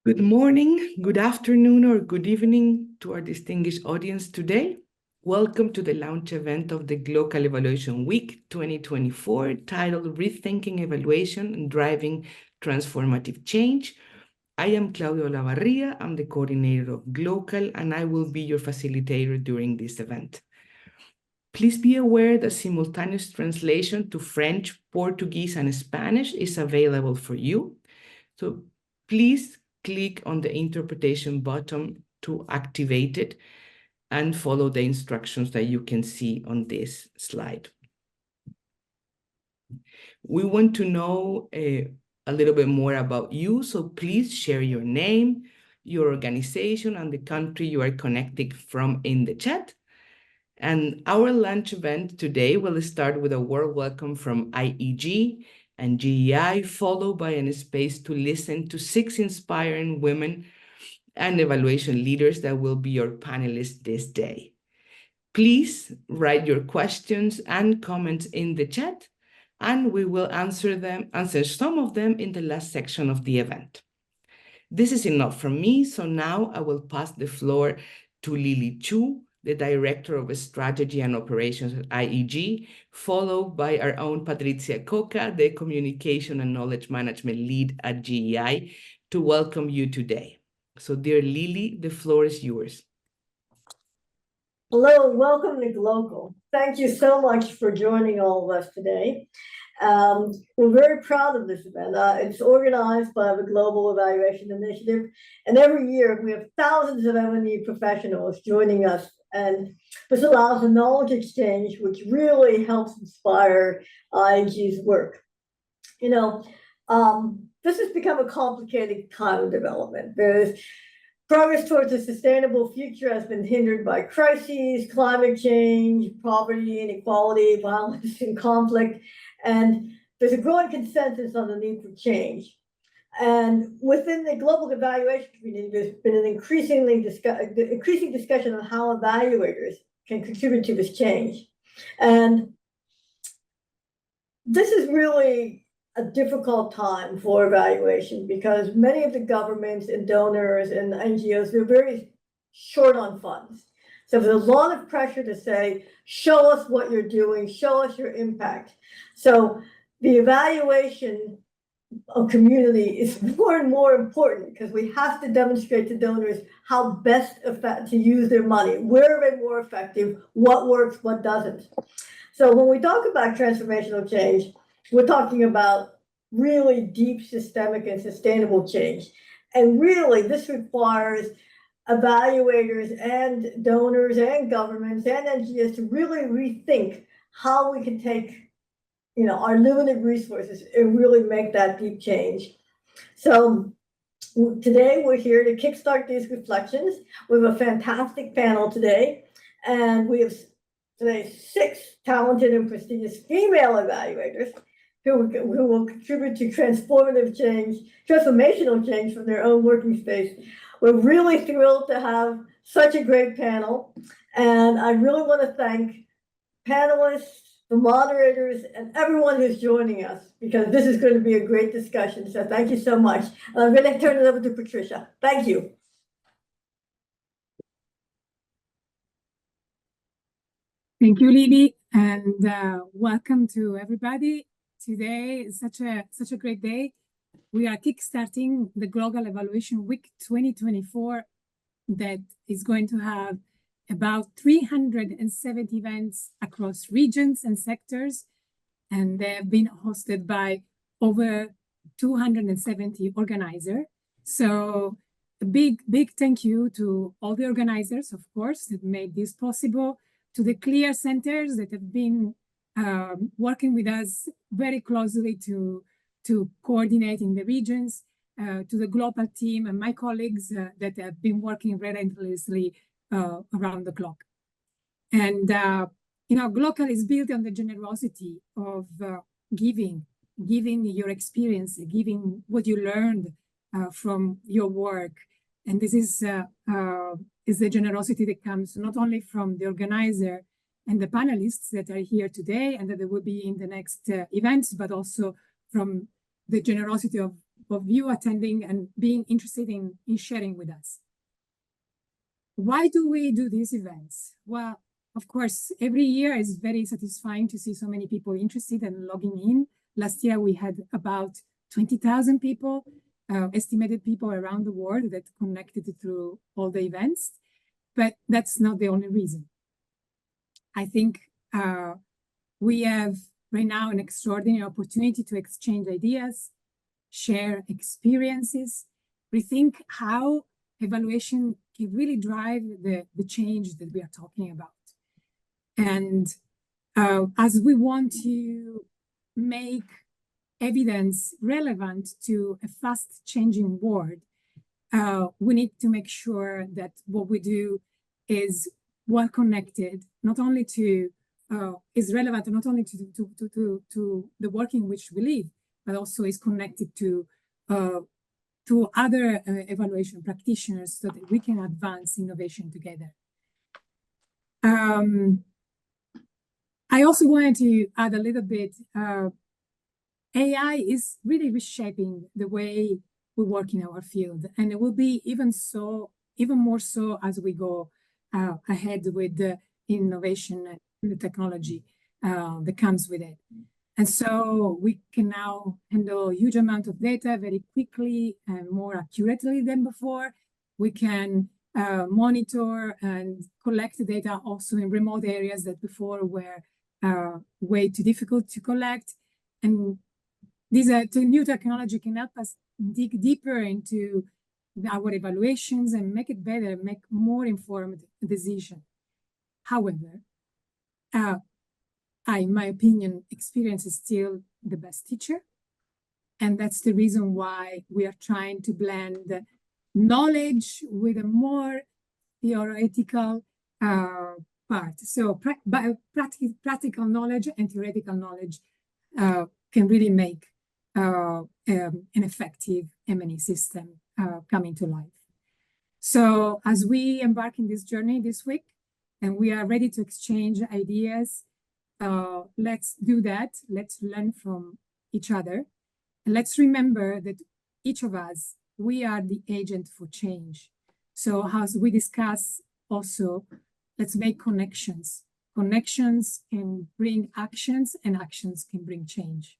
Good morning, good afternoon, or good evening to our distinguished audience today. Welcome to the launch event of the gLOCAL Evaluation Week 2024, titled Rethinking Evaluation and Driving Transformative Change. I am Claudia Olavarría. I'm the coordinator of gLOCAL, and I will be your facilitator during this event. Please be aware that simultaneous translation to French, Portuguese, and Spanish is available for you. So please click on the interpretation button to activate it and follow the instructions that you can see on this slide. We want to know a little bit more about you, so please share your name, your organization, and the country you are connecting from in the chat. And our lunch event today will start with a warm welcome from IEG and GEI, followed by a space to listen to 6 inspiring women and evaluation leaders that will be your panelists this day. Please write your questions and comments in the chat, and we will answer some of them in the last section of the event. This is enough from me, so now I will pass the floor to Lily Chu, the Director of Strategy and Operations at IEG, followed by our own Patrizia Cocca, the Communication and Knowledge Management Lead at GEI, to welcome you today. So, dear Lily, the floor is yours. Hello, welcome to gLOCAL. Thank you so much for joining all of us today. We're very proud of this event. It's organized by the Global Evaluation Initiative, and every year we have thousands of M&E professionals joining us, and this allows a knowledge exchange which really helps inspire IEG's work. You know, this has become a complicated time of development. There's progress towards a sustainable future has been hindered by crises, climate change, poverty, inequality, violence, and conflict. And there's a growing consensus on the need for change. And within the global evaluation community, there's been an increasing discussion on how evaluators can contribute to this change. And this is really a difficult time for evaluation because many of the governments and donors and NGOs, they're very short on funds. So there's a lot of pressure to say, show us what you're doing, show us your impact. So the evaluation of community is more and more important because we have to demonstrate to donors how best to use their money. Where are they more effective? What works, what doesn't? So when we talk about transformational change, we're talking about really deep systemic and sustainable change. And really, this requires evaluators and donors and governments and NGOs to really rethink how we can take, our limited resources and really make that deep change. So today we're here to kickstart these reflections. We have a fantastic panel today, and we have today 6 talented and prestigious female evaluators who will contribute to transformational change from their own working space. We're really thrilled to have such a great panel, and I really want to thank panelists, the moderators, and everyone who's joining us, because this is going to be a great discussion. So thank you so much. And I'm going to turn it over to Patrizia. Thank you. Thank you, Lily, and welcome to everybody. Today is such a great day. We are kickstarting the Global Evaluation Week 2024 that is going to have about 370 events across regions and sectors, and they have been hosted by over 270 organizers. So a big thank you to all the organizers, of course, that made this possible, to the CLEAR centers that have been working with us very closely to coordinate in the regions, to the global team and my colleagues that have been working relentlessly around the clock. And, gLOCAL is built on the generosity of giving your experience, giving what you learned from your work. And this is the generosity that comes not only from the organizer and the panelists that are here today and that they will be in the next events, but also from the generosity of you attending and being interested in sharing with us. Why do we do these events? Well, of course, every year is very satisfying to see so many people interested and logging in. Last year, we had about 20,000 people, estimated people around the world that connected through all the events. But that's not the only reason. I think we have right now an extraordinary opportunity to exchange ideas, share experiences, rethink how evaluation can really drive the change that we are talking about. And as we want to make evidence relevant to a fast changing world, we need to make sure that what we do is well connected, not only to is relevant not only to the work in which we live, but also is connected to other evaluation practitioners so that we can advance innovation together. I also wanted to add a little bit, AI is really reshaping the way we work in our field, and it will be even more so as we go ahead with the innovation and the technology that comes with it. And so we can now handle a huge amount of data very quickly and more accurately than before. We can monitor and collect the data also in remote areas that before were way too difficult to collect. And these new technology can help us dig deeper into our evaluations and make it better, make more informed decisions. However, in my opinion, experience is still the best teacher. And that's the reason why we are trying to blend knowledge with a more theoretical part. So practical knowledge and theoretical knowledge can really make an effective M&E system come into life. So as we embark in this journey this week, and we are ready to exchange ideas, let's do that. Let's learn from each other. And let's remember that each of us, we are the agent for change. So as we discuss also, let's make connections. Connections can bring actions, and actions can bring change.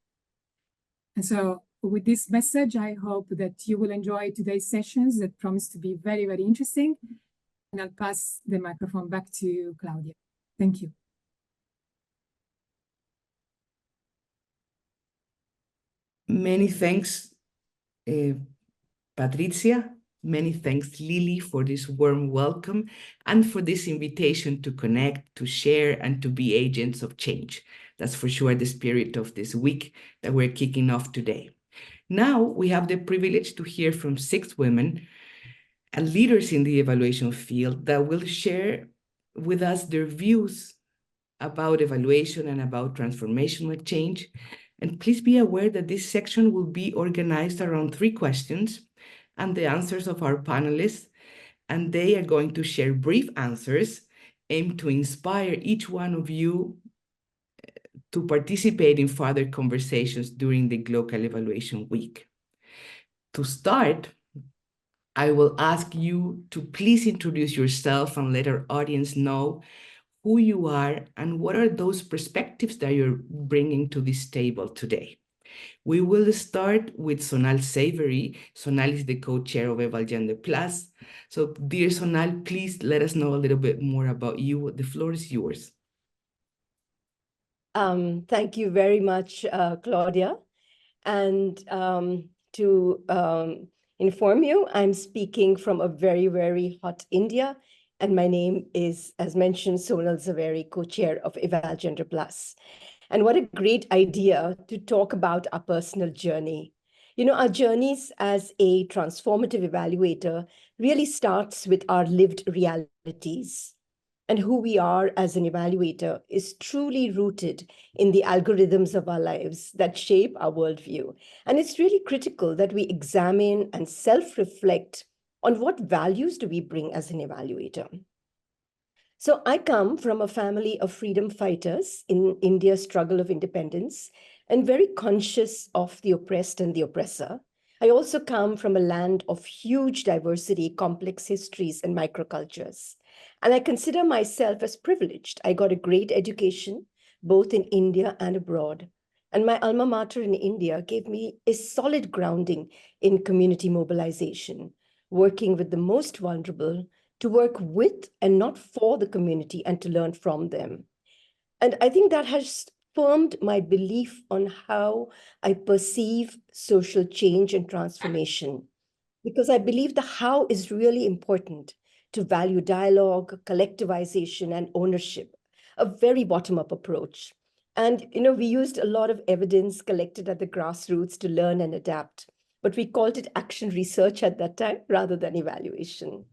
And so with this message, I hope that you will enjoy today's sessions that promise to be very, very interesting. And I'll pass the microphone back to you, Claudia. Thank you. Many thanks, Patrizia. Many thanks, Lily, for this warm welcome and for this invitation to connect, to share, and to be agents of change. That's for sure the spirit of this week that we're kicking off today. Now we have the privilege to hear from 6 women and leaders in the evaluation field that will share with us their views about evaluation and about transformational change. And please be aware that this section will be organized around 3 questions and the answers of our panelists, and they are going to share brief answers aimed to inspire each one of you to participate in further conversations during the gLOCAL Evaluation Week. To start, I will ask you to please introduce yourself and let our audience know who you are and what are those perspectives that you're bringing to this table today. We will start with Sonal Zaveri. Sonal is the co-chair of EvalGender Plus. So dear Sonal, please let us know a little bit more about you. The floor is yours. Thank you very much, Claudia. And to inform you, I'm speaking from a very, very hot India. And my name is, as mentioned, Sonal Zaveri, co-chair of EvalGender Plus. And what a great idea to talk about our personal journey. You know, our journeys as a transformative evaluator really starts with our lived realities. And who we are as an evaluator is truly rooted in the algorithms of our lives that shape our worldview. And it's really critical that we examine and self-reflect on what values do we bring as an evaluator. So I come from a family of freedom fighters in India's struggle of independence and very conscious of the oppressed and the oppressor. I also come from a land of huge diversity, complex histories, and microcultures. And I consider myself as privileged. I got a great education, both in India and abroad. And my alma mater in India gave me a solid grounding in community mobilization, working with the most vulnerable, to work with and not for the community and to learn from them. And I think that has firmed my belief on how I perceive social change and transformation, because I believe the how is really important to value dialogue, collectivization, and ownership, a very bottom-up approach. And, we used a lot of evidence collected at the grassroots to learn and adapt, but we called it action research at that time rather than evaluation.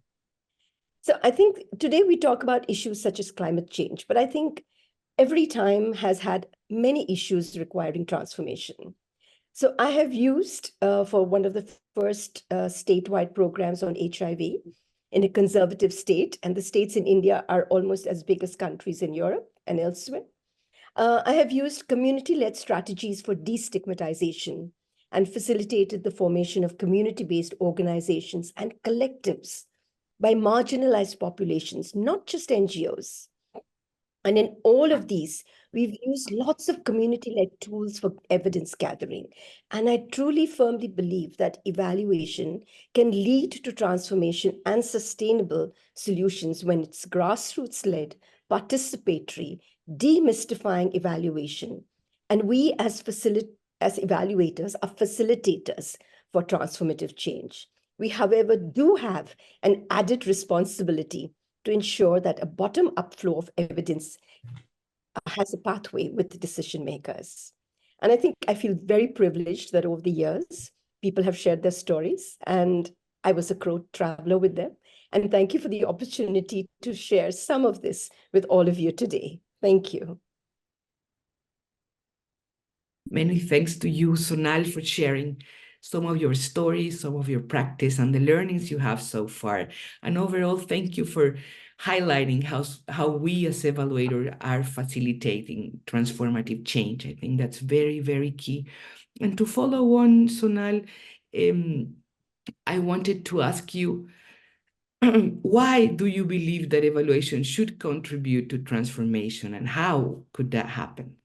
So I think today we talk about issues such as climate change, but I think every time has had many issues requiring transformation. So I have used for one of the first statewide programs on HIV in a conservative state, and the states in India are almost as big as countries in Europe and elsewhere. I have used community-led strategies for destigmatization and facilitated the formation of community-based organizations and collectives by marginalized populations, not just NGOs. And in all of these, we've used lots of community-led tools for evidence gathering. And I truly firmly believe that evaluation can lead to transformation and sustainable solutions when it's grassroots-led, participatory, demystifying evaluation. And we as evaluators are facilitators for transformative change. We, however, do have an added responsibility to ensure that a bottom-up flow of evidence has a pathway with the decision makers. And I think I feel very privileged that over the years, people have shared their stories, and I was a co-traveler with them. And thank you for the opportunity to share some of this with all of you today. Thank you. Many thanks to you, Sonal, for sharing some of your stories, some of your practice, and the learnings you have so far. And overall, thank you for highlighting how we as evaluators are facilitating transformative change. I think that's very, very key. And to follow on, Sonal, I wanted to ask you, why do you believe that evaluation should contribute to transformation, and how could that happen?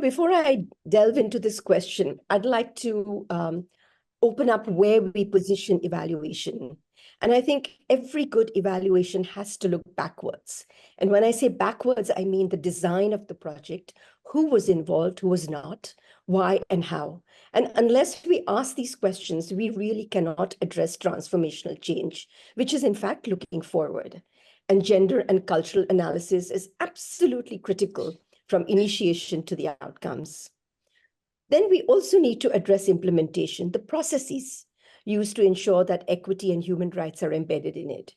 Before I delve into this question, I'd like to open up where we position evaluation. And I think every good evaluation has to look backwards. And when I say backwards, I mean the design of the project, who was involved, who was not, why and how. And unless we ask these questions, we really cannot address transformational change, which is in fact looking forward. And gender and cultural analysis is absolutely critical from initiation to the outcomes. Then we also need to address implementation, the processes used to ensure that equity and human rights are embedded in it.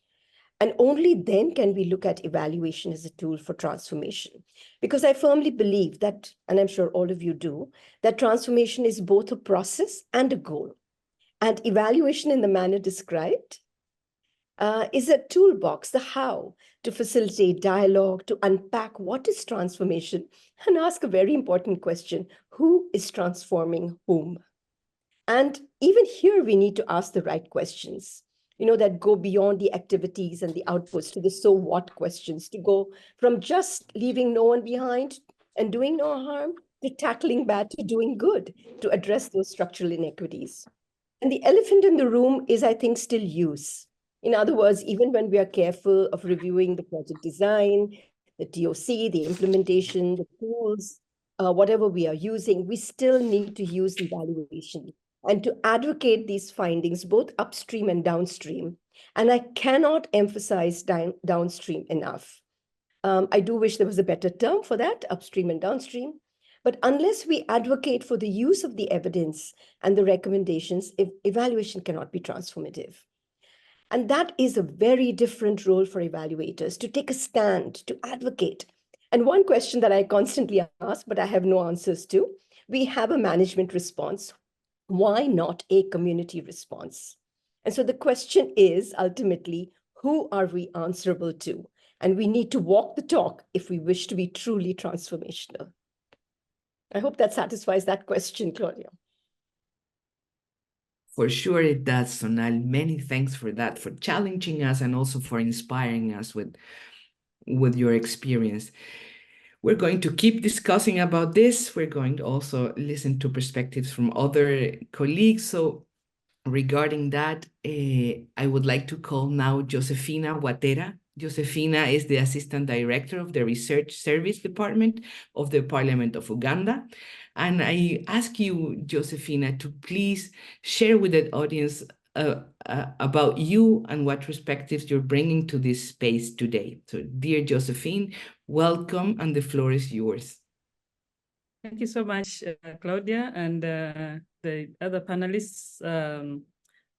And only then can we look at evaluation as a tool for transformation. Because I firmly believe that, and I'm sure all of you do, that transformation is both a process and a goal. And evaluation in the manner described is a toolbox, the how, to facilitate dialogue, to unpack what is transformation, and ask a very important question: who is transforming whom? And even here, we need to ask the right questions, that go beyond the activities and the outputs to the so what questions, to go from just leaving no one behind and doing no harm to tackling bad to doing good, to address those structural inequities. And the elephant in the room is, I think, still use. In other words, even when we are careful of reviewing the project design, the TOC, the implementation, the tools, whatever we are using, we still need to use evaluation and to advocate these findings, both upstream and downstream. And I cannot emphasize downstream enough. I do wish there was a better term for that, upstream and downstream. But unless we advocate for the use of the evidence and the recommendations, evaluation cannot be transformative. And that is a very different role for evaluators, to take a stand, to advocate. And one question that I constantly ask, but I have no answers to, we have a management response. Why not a community response? And so the question is ultimately, who are we answerable to? And we need to walk the talk if we wish to be truly transformational. I hope that satisfies that question, Claudia. For sure it does, Sonal. Many thanks for that, for challenging us and also for inspiring us with your experience. We're going to keep discussing about this. We're going to also listen to perspectives from other colleagues. So regarding that, I would like to call now Josephine Water. Josephina is the Assistant Director of the Research Service Department of the Parliament of Uganda. And I ask you, Josephina, to please share with the audience about you and what perspectives you're bringing to this space today. So, dear Josephine, welcome, and the floor is yours. Thank you so much, Claudia, and the other panelists.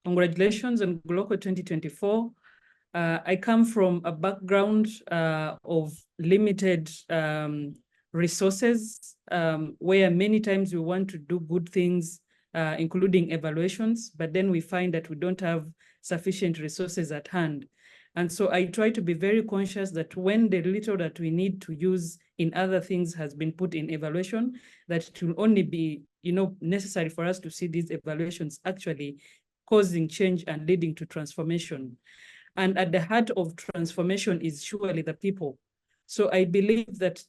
Congratulations on gLOCAL 2024. I come from a background of limited resources, where many times we want to do good things, including evaluations, but then we find that we don't have sufficient resources at hand. And so I try to be very conscious that when the little that we need to use in other things has been put in evaluation, that it will only be, necessary for us to see these evaluations actually causing change and leading to transformation. And at the heart of transformation is surely the people. So I believe that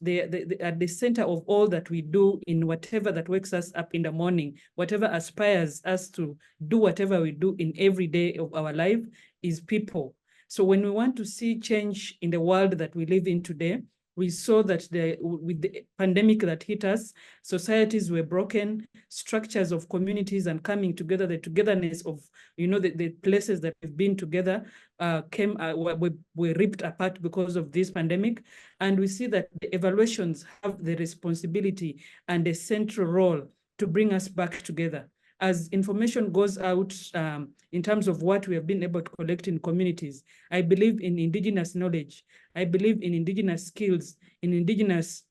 at the center of all that we do in whatever that wakes us up in the morning, whatever aspires us to do whatever we do in every day of our life is people. So when we want to see change in the world that we live in today, we saw that with the pandemic that hit us, societies were broken, structures of communities and coming together, the togetherness of, the places that we've been together were ripped apart because of this pandemic. And we see that the evaluations have the responsibility and a central role to bring us back together. As information goes out in terms of what we have been able to collect in communities, I believe in indigenous knowledge. I believe in indigenous skills, in indigenous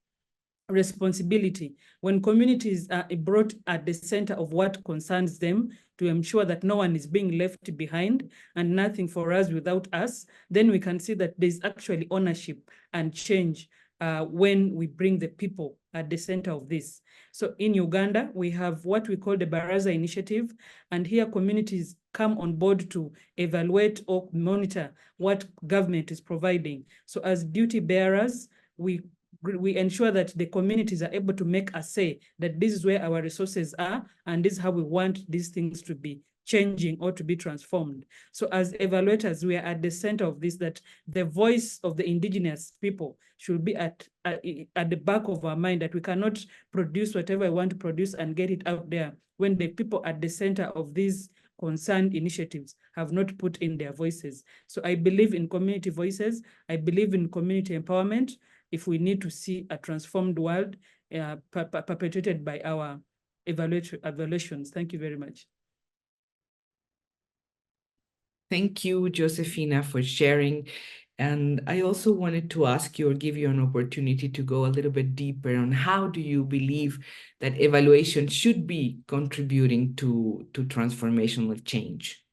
responsibility. When communities are brought at the center of what concerns them to ensure that no one is being left behind and nothing for us without us, then we can see that there's actually ownership and change when we bring the people at the center of this. So in Uganda, we have what we call the Baraza Initiative, and here communities come on board to evaluate or monitor what government is providing. So as duty bearers, we ensure that the communities are able to make a say that this is where our resources are, and this is how we want these things to be changing or to be transformed. So as evaluators, we are at the center of this, that the voice of the indigenous people should be at the back of our mind, that we cannot produce whatever we want to produce and get it out there when the people at the center of these concerned initiatives have not put in their voices. So I believe in community voices. I believe in community empowerment if we need to see a transformed world perpetuated by our evaluations. Thank you very much. Thank you, Josephina, for sharing. And I also wanted to ask you or give you an opportunity to go a little bit deeper on how do you believe that evaluation should be contributing to transformational change?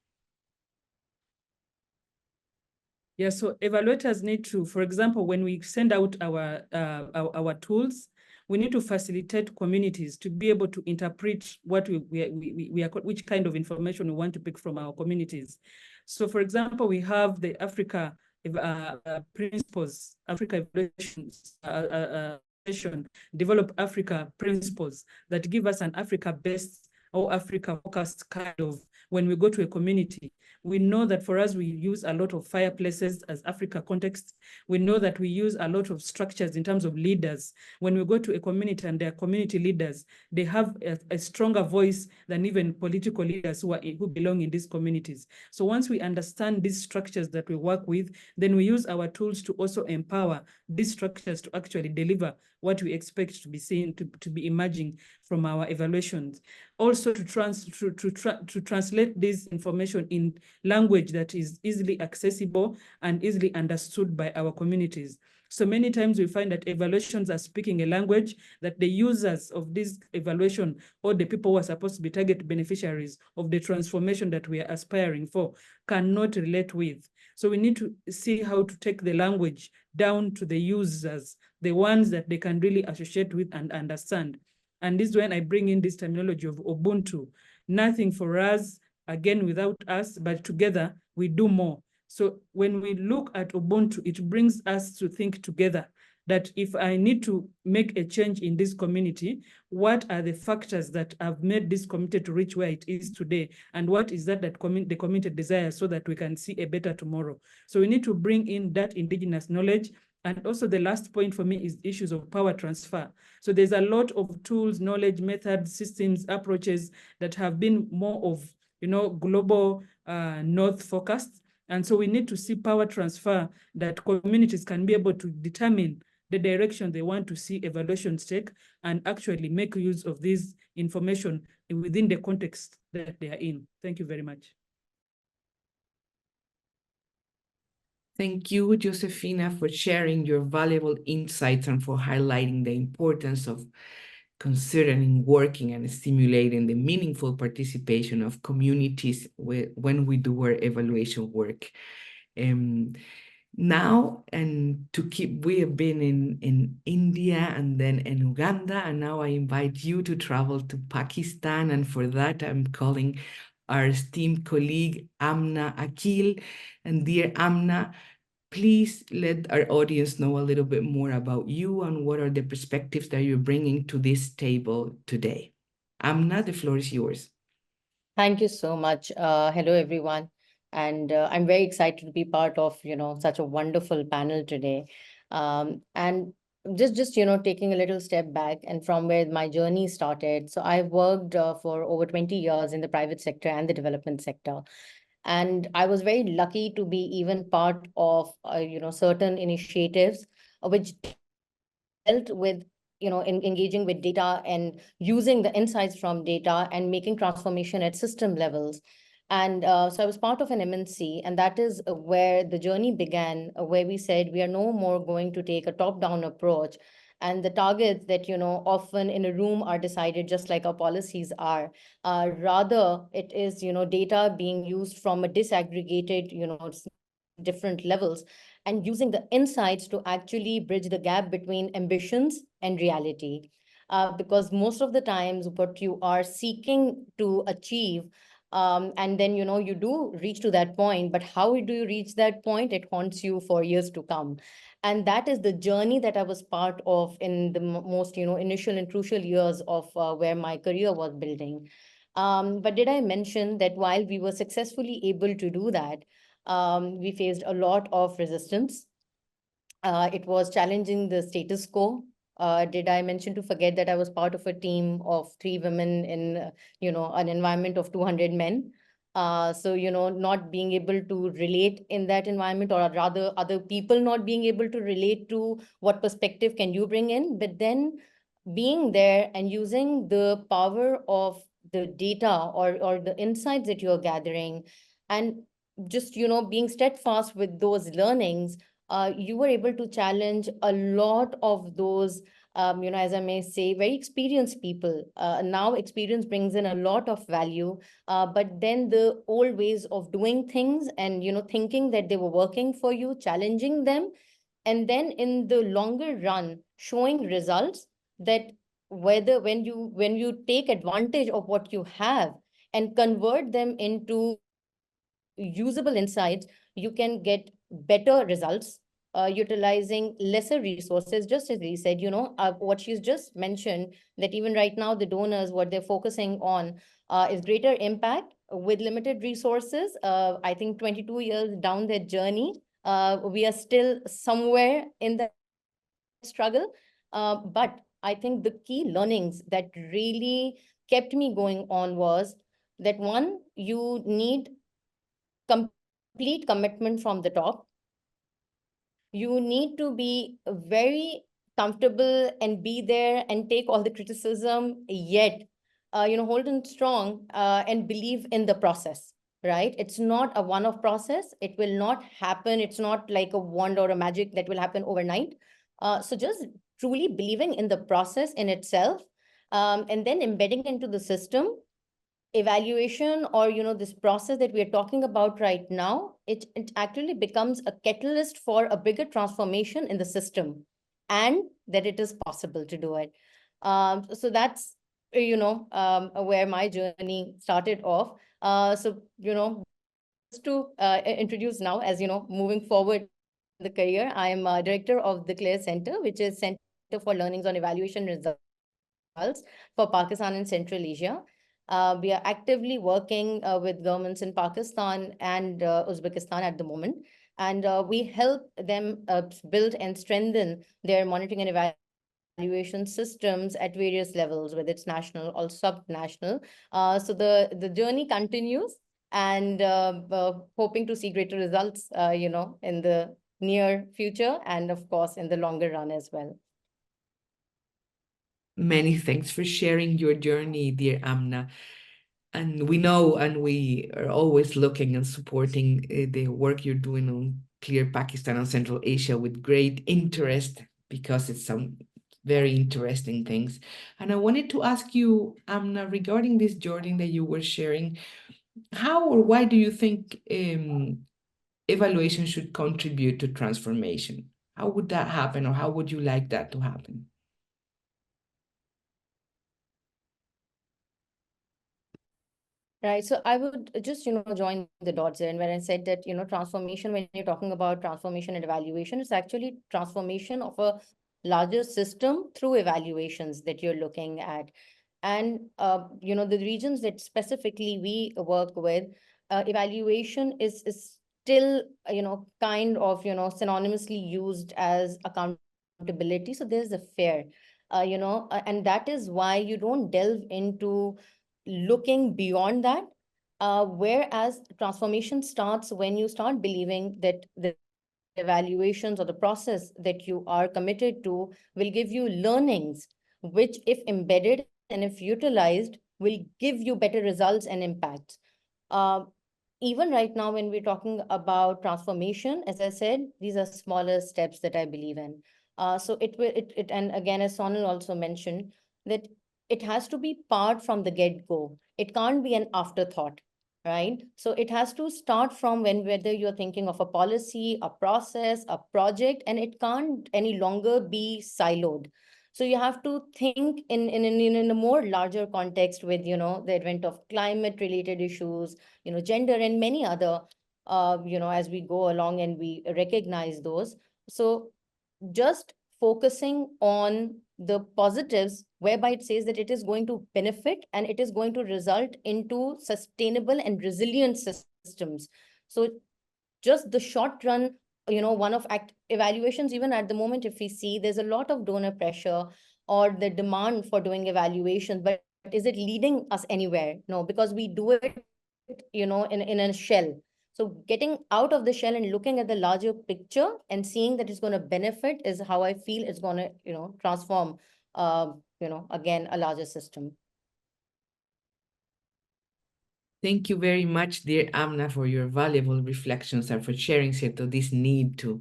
Yeah, so evaluators need to, for example, when we send out our tools, we need to facilitate communities to be able to interpret what which kind of information we want to pick from our communities. So, for example, we have the Africa principles, Africa evaluations, develop Africa principles that give us an Africa-based or Africa-focused kind of, when we go to a community. We know that for us, we use a lot of fireplaces as Africa context. We know that we use a lot of structures in terms of leaders. When we go to a community and their community leaders, they have a stronger voice than even political leaders who belong in these communities. So once we understand these structures that we work with, then we use our tools to also empower these structures to actually deliver what we expect to be seen, to be emerging from our evaluations. Also to translate this information in language that is easily accessible and easily understood by our communities. So many times we find that evaluations are speaking a language that the users of this evaluation or the people who are supposed to be target beneficiaries of the transformation that we are aspiring for cannot relate with. So we need to see how to take the language down to the users, the ones that they can really associate with and understand. And this is when I bring in this terminology of Ubuntu. Nothing for us, again, without us, but together we do more. So when we look at Ubuntu, it brings us to think together that if I need to make a change in this community, what are the factors that have made this community to reach where it is today? And what is that the community desires so that we can see a better tomorrow? So we need to bring in that indigenous knowledge. And also the last point for me is issues of power transfer. So there's a lot of tools, knowledge, methods, systems, approaches that have been more of, global north focused. And so we need to see power transfer that communities can be able to determine the direction they want to see evaluations take and actually make use of this information within the context that they are in. Thank you very much. Thank you, Josephina, for sharing your valuable insights and for highlighting the importance of considering, working, and stimulating the meaningful participation of communities when we do our evaluation work. Now, and we have been in India and then in Uganda, and now I invite you to travel to Pakistan. And for that, I'm calling our esteemed colleague, Amna Aaqil. And dear Amna, please let our audience know a little bit more about you and what are the perspectives that you're bringing to this table today. Amna, the floor is yours. Thank you so much. Hello, everyone. And I'm very excited to be part of, such a wonderful panel today. And just taking a little step back and from where my journey started. So I've worked for over 20 years in the private sector and the development sector. And I was very lucky to be even part of, certain initiatives which dealt with engaging with data and using the insights from data and making transformation at system levels. And so I was part of an MNC, and that is where the journey began, where we said we are no more going to take a top-down approach. And the targets that, often in a room are decided just like our policies are. Rather, it is, data being used from a disaggregated, different levels and using the insights to actually bridge the gap between ambitions and reality. Because most of the times what you are seeking to achieve, and then, you do reach to that point, but how do you reach that point? It haunts you for years to come. And that is the journey that I was part of in the most, initial and crucial years of where my career was building. But did I mention that while we were successfully able to do that, we faced a lot of resistance. It was challenging the status quo. Did I mention to forget that I was part of a team of 3 women in, an environment of 200 men? So, not being able to relate in that environment, or rather other people not being able to relate to what perspective can you bring in, but then being there and using the power of the data or the insights that you're gathering and just, being steadfast with those learnings, you were able to challenge a lot of those, as I may say, very experienced people. Now experience brings in a lot of value, but then the old ways of doing things and, thinking that they were working for you, challenging them, and then in the longer run, showing results that whether when you take advantage of what you have and convert them into usable insights, you can get better results, utilizing lesser resources. Just as he said, what she's just mentioned, that even right now, the donors, what they're focusing on is greater impact with limited resources. I think 22 years down that journey, we are still somewhere in that struggle. But I think the key learnings that really kept me going on was that, one, you need complete commitment from the top. You need to be very comfortable and be there and take all the criticism, yet, hold on strong and believe in the process, right? It's not a one-off process. It will not happen. It's not like a wand or a magic that will happen overnight. So just truly believing in the process in itself, and then embedding into the system. Evaluation, or this process that we are talking about right now, it actually becomes a catalyst for a bigger transformation in the system, and that it is possible to do it. So that's, where my journey started off. So, just to introduce now, as moving forward in the career, I am director of the CLARE Center, which is Center for Learnings on Evaluation Results for Pakistan and Central Asia. We are actively working with governments in Pakistan and Uzbekistan at the moment. And we help them build and strengthen their monitoring and evaluation systems at various levels, whether it's national or subnational. So the journey continues, and hoping to see greater results, in the near future, and of course, in the longer run as well. Many thanks for sharing your journey, dear Amna. And we know, and we are always looking and supporting the work you're doing on Clear Pakistan and Central Asia with great interest, because it's some very interesting things. And I wanted to ask you, Amna, regarding this journey that you were sharing, how or why do you think evaluation should contribute to transformation? How would that happen, or how would you like that to happen? Right. So I would just, join the dots there. And when I said that, transformation, when you're talking about transformation and evaluation, it's actually transformation of a larger system through evaluations that you're looking at. And, the regions that specifically we work with, evaluation is still, kind of, synonymously used as accountability. So there's a fear, and that is why you don't delve into looking beyond that. Whereas transformation starts when you start believing that the evaluations or the process that you are committed to will give you learnings, which, if embedded and if utilized, will give you better results and impacts. Even right now, when we're talking about transformation, as I said, these are smaller steps that I believe in. So and again, as Sonal also mentioned, that it has to be part from the get-go. It can't be an afterthought, right? So it has to start from whether you're thinking of a policy, a process, a project, and it can't any longer be siloed. So you have to think in a more larger context with, the advent of climate-related issues, gender, and many other, as we go along and we recognize those. So just focusing on the positives, whereby it says that it is going to benefit and it is going to result into sustainable and resilient systems. So just the short run, one-off evaluations, even at the moment, if we see, there's a lot of donor pressure or the demand for doing evaluation, but is it leading us anywhere? No, because we do it, in a shell. So getting out of the shell and looking at the larger picture and seeing that it's going to benefit is how I feel it's going to, transform, again, a larger system. Thank you very much, dear Amna, for your valuable reflections and for sharing this need to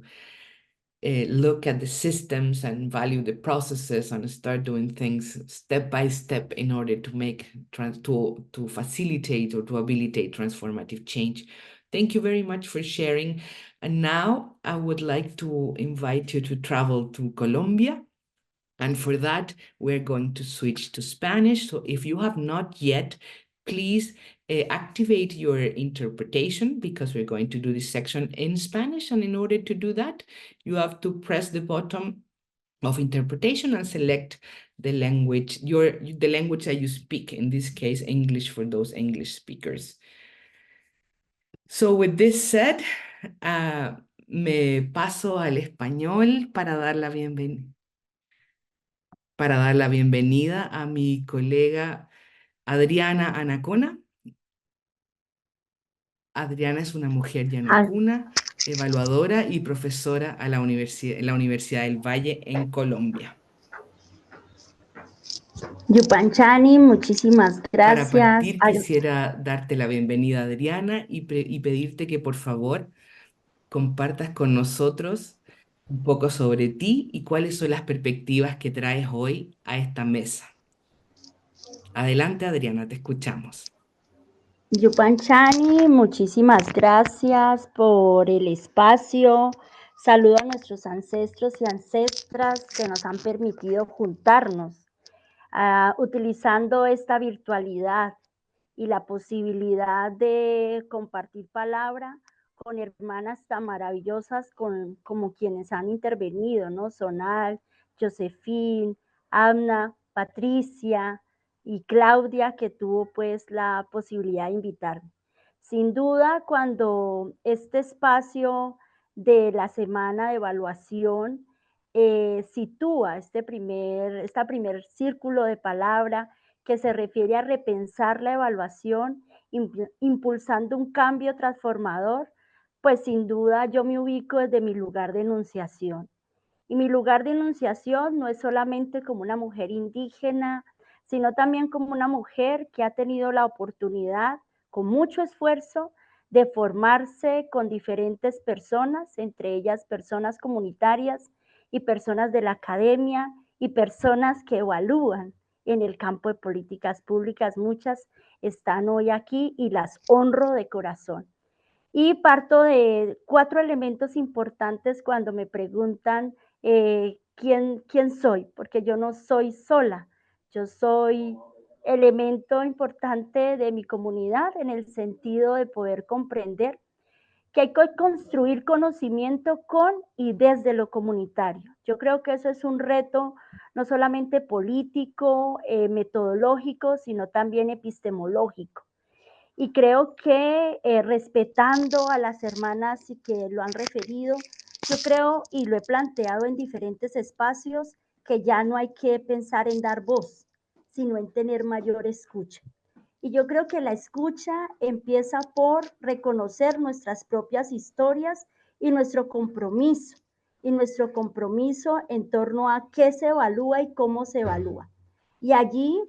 look at the systems and value the processes and start doing things step by step in order to make to facilitate or to habilitate transformative change. Thank you very much for sharing. And now I would like to invite you to travel to Colombia. And for that, we're going to switch to Spanish. So if you have not yet, please activate your interpretation, because we're going to do this section in Spanish. And in order to do that, you have to press the button of interpretation and select the language, the language that you speak, in this case, English for those English speakers. So with this said, me paso al español para dar la bienvenida a mi colega Adriana Anacona. Adriana es una mujer yanakuna, evaluadora y profesora en la Universidad del Valle en Colombia. Yupanchani, muchísimas gracias. Para partir, quisiera darte la bienvenida, Adriana, y pedirte que por favor compartas con nosotros un poco sobre ti y cuáles son las perspectivas que traes hoy a esta mesa. Adelante, Adriana, te escuchamos. Yupanchani, muchísimas gracias por el espacio. Saludo a nuestros ancestros y ancestras que nos han permitido juntarnos utilizando esta virtualidad y la posibilidad de compartir palabra con hermanas tan maravillosas como quienes han intervenido, ¿no? Sonal, Josephine, Amna, Patrizia y Claudia, que tuvo pues la posibilidad de invitarme. Sin duda, cuando este espacio de la semana de evaluación sitúa esta primer círculo de palabra que se refiere a repensar la evaluación, impulsando un cambio transformador, pues sin duda yo me ubico desde mi lugar de enunciación. Y mi lugar de enunciación no es solamente como una mujer indígena, sino también como una mujer que ha tenido la oportunidad, con mucho esfuerzo, de formarse con diferentes personas, entre ellas personas comunitarias y personas de la academia y personas que evalúan en el campo de políticas públicas. Muchas están hoy aquí y las honro de corazón. Y parto de 4 elementos importantes cuando me preguntan ¿quién soy? Porque yo no soy sola, yo soy elemento importante de mi comunidad en el sentido de poder comprender que hay que construir conocimiento con y desde lo comunitario. Yo creo que eso es un reto no solamente político, metodológico, sino también epistemológico. Y creo que respetando a las hermanas que lo han referido, yo creo, y lo he planteado en diferentes espacios, que ya no hay que pensar en dar voz, sino en tener mayor escucha. Y yo creo que la escucha empieza por reconocer nuestras propias historias y nuestro compromiso en torno a qué se evalúa y cómo se evalúa. Y allí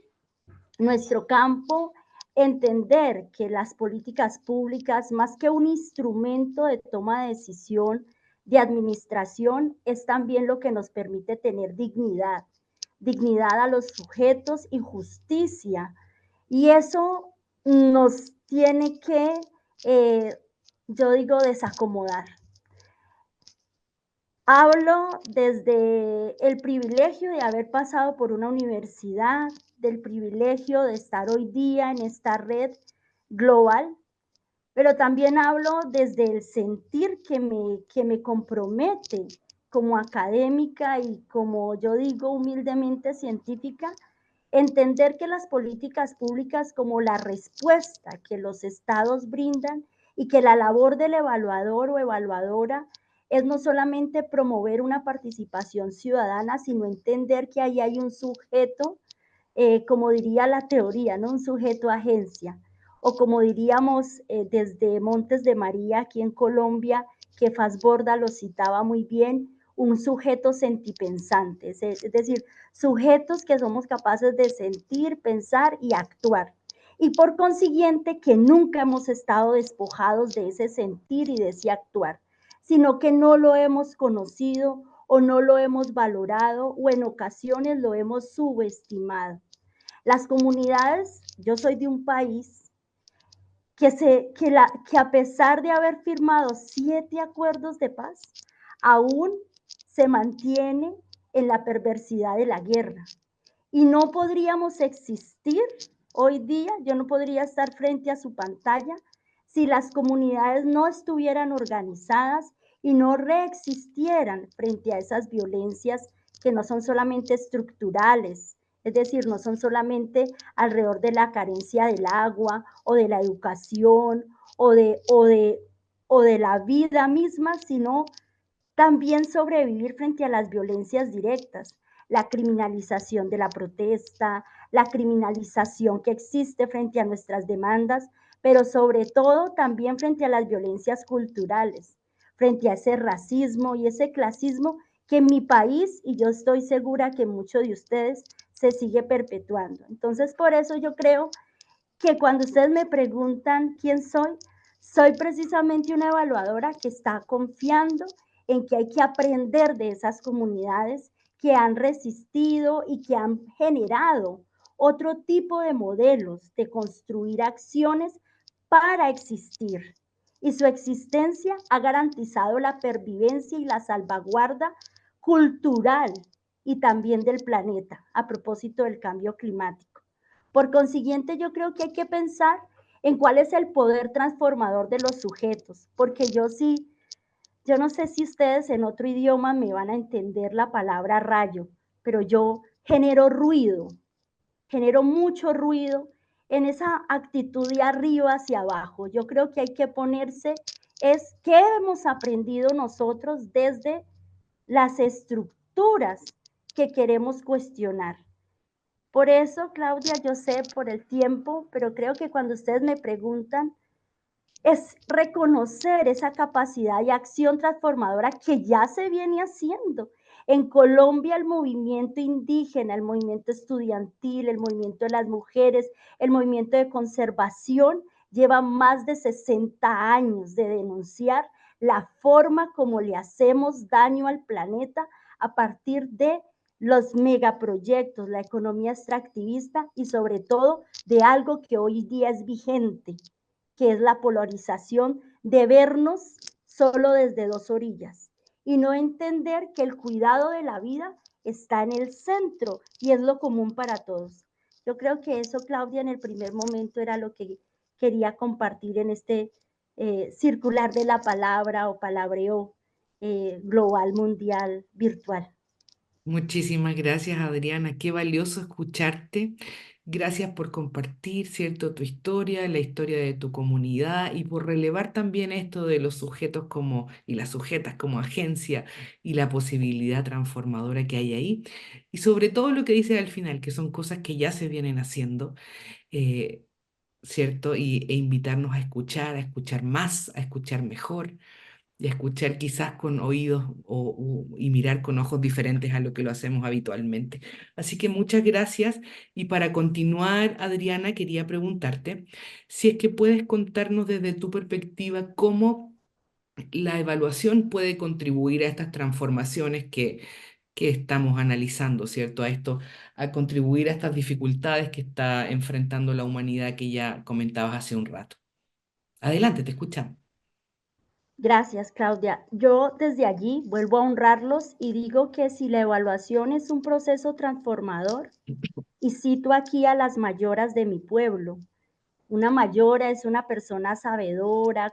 nuestro campo, entender que las políticas públicas, más que un instrumento de toma de decisión, de administración, es también lo que nos permite tener dignidad, dignidad a los sujetos y justicia. Y eso nos tiene que, yo digo, desacomodar. Hablo desde el privilegio de haber pasado por una universidad, del privilegio de estar hoy día en esta red global, pero también hablo desde el sentir que me compromete como académica y como yo digo humildemente científica, entender que las políticas públicas como la respuesta que los estados brindan y que la labor del evaluador o evaluadora es no solamente promover una participación ciudadana, sino entender que ahí hay un sujeto, como diría la teoría, ¿no? Un sujeto agencia, o como diríamos desde Montes de María, aquí en Colombia, que Fassborda lo citaba muy bien, un sujeto sentipensante, es decir, sujetos que somos capaces de sentir, pensar y actuar. Y por consiguiente que nunca hemos estado despojados de ese sentir y de ese actuar, sino que no lo hemos conocido o no lo hemos valorado o en ocasiones lo hemos subestimado. Las comunidades, yo soy de un país que a pesar de haber firmado 7 acuerdos de paz, aún se mantiene en la perversidad de la guerra. Y no podríamos existir hoy día, yo no podría estar frente a su pantalla si las comunidades no estuvieran organizadas y no reexistieran frente a esas violencias que no son solamente estructurales, es decir, no son solamente alrededor de la carencia del agua o de la educación o de la vida misma, sino también sobrevivir frente a las violencias directas, la criminalización de la protesta, la criminalización que existe frente a nuestras demandas, pero sobre todo también frente a las violencias culturales, frente a ese racismo y ese clasismo que en mi país, y yo estoy segura que muchos de ustedes, se sigue perpetuando. Entonces, por eso yo creo que cuando ustedes me preguntan quién soy precisamente una evaluadora que está confiando en que hay que aprender de esas comunidades que han resistido y que han generado otro tipo de modelos de construir acciones para existir. Y su existencia ha garantizado la pervivencia y la salvaguarda cultural y también del planeta a propósito del cambio climático. Por consiguiente, yo creo que hay que pensar en cuál es el poder transformador de los sujetos, porque yo no sé si ustedes en otro idioma me van a entender la palabra rayo, pero yo genero ruido, genero mucho ruido en esa actitud de arriba hacia abajo. Yo creo que hay que ponerse, es qué hemos aprendido nosotros desde las estructuras que queremos cuestionar. Por eso, Claudia, yo sé por el tiempo, pero creo que cuando ustedes me preguntan, es reconocer esa capacidad y acción transformadora que ya se viene haciendo. En Colombia el movimiento indígena, el movimiento estudiantil, el movimiento de las mujeres, el movimiento de conservación lleva más de 60 años de denunciar la forma como le hacemos daño al planeta a partir de los megaproyectos, la economía extractivista y sobre todo de algo que hoy día es vigente, que es la polarización de vernos solo desde dos orillas y no entender que el cuidado de la vida está en el centro y es lo común para todos. Yo creo que eso, Claudia, en el primer momento era lo que quería compartir en este circular de la palabra o palabreo global, mundial, virtual. Muchísimas gracias, Adriana. Qué valioso escucharte. Gracias por compartir, ¿cierto?, tu historia, la historia de tu comunidad y por relevar también esto de los sujetos como, y las sujetas como agencia y la posibilidad transformadora que hay ahí. Y sobre todo lo que dices al final, que son cosas que ya se vienen haciendo, eh, ¿cierto? E invitarnos a escuchar más, a escuchar mejor y a escuchar quizás con oídos y mirar con ojos diferentes a lo que lo hacemos habitualmente. Así que muchas gracias. Y para continuar, Adriana, quería preguntarte si es que puedes contarnos desde tu perspectiva cómo la evaluación puede contribuir a estas transformaciones que estamos analizando, ¿cierto? A esto, a contribuir a estas dificultades que está enfrentando la humanidad que ya comentabas hace un rato. Adelante, te escuchamos. Gracias, Claudia. Yo desde allí vuelvo a honrarlos y digo que si la evaluación es un proceso transformador, y cito aquí a las mayoras de mi pueblo. Una mayora es una persona sabedora,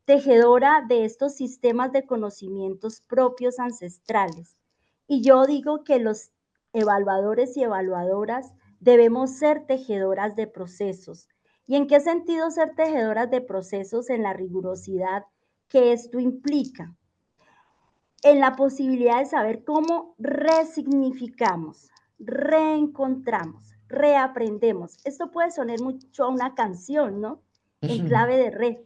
tejedora de estos sistemas de conocimientos propios ancestrales. Y yo digo que los evaluadores y evaluadoras debemos ser tejedoras de procesos. ¿Y en qué sentido ser tejedoras de procesos? En la rigurosidad que esto implica, en la posibilidad de saber cómo resignificamos, reencontramos, reaprendemos. Esto puede sonar mucho a una canción, ¿no? En clave de re.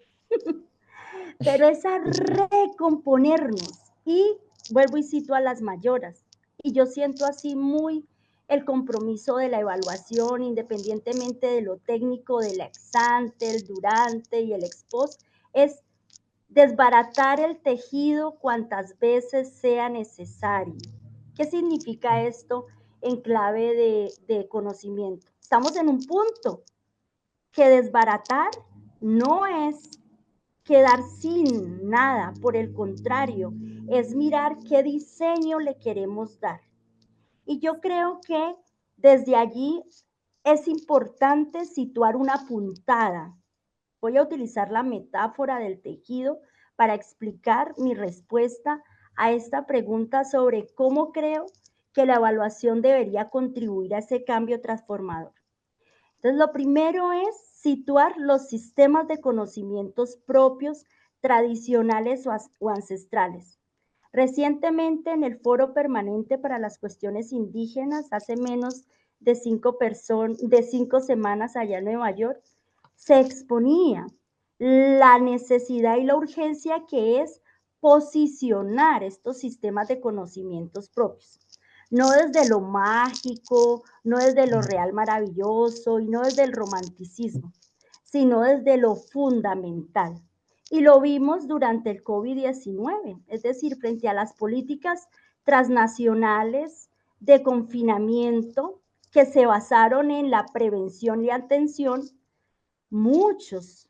Pero es a recomponernos. Y vuelvo y cito a las mayoras. Y yo siento así muy el compromiso de la evaluación, independientemente de lo técnico, del ex ante, el durante y el ex post, es desbaratar el tejido cuantas veces sea necesario. ¿Qué significa esto en clave de conocimiento? Estamos en un punto que desbaratar no es quedar sin nada, por el contrario, es mirar qué diseño le queremos dar. Y yo creo que desde allí es importante situar una puntada. Voy a utilizar la metáfora del tejido para explicar mi respuesta a esta pregunta sobre cómo creo que la evaluación debería contribuir a ese cambio transformador. Entonces, lo primero es situar los sistemas de conocimientos propios, tradicionales o ancestrales. Recientemente, en el Foro Permanente para las Cuestiones Indígenas, hace menos de 5 semanas allá en Nueva York, se exponía la necesidad y la urgencia que es posicionar estos sistemas de conocimientos propios. No desde lo mágico, no desde lo real maravilloso y no desde el romanticismo, sino desde lo fundamental. Y lo vimos durante el COVID-19, es decir, frente a las políticas transnacionales de confinamiento que se basaron en la prevención y atención, muchas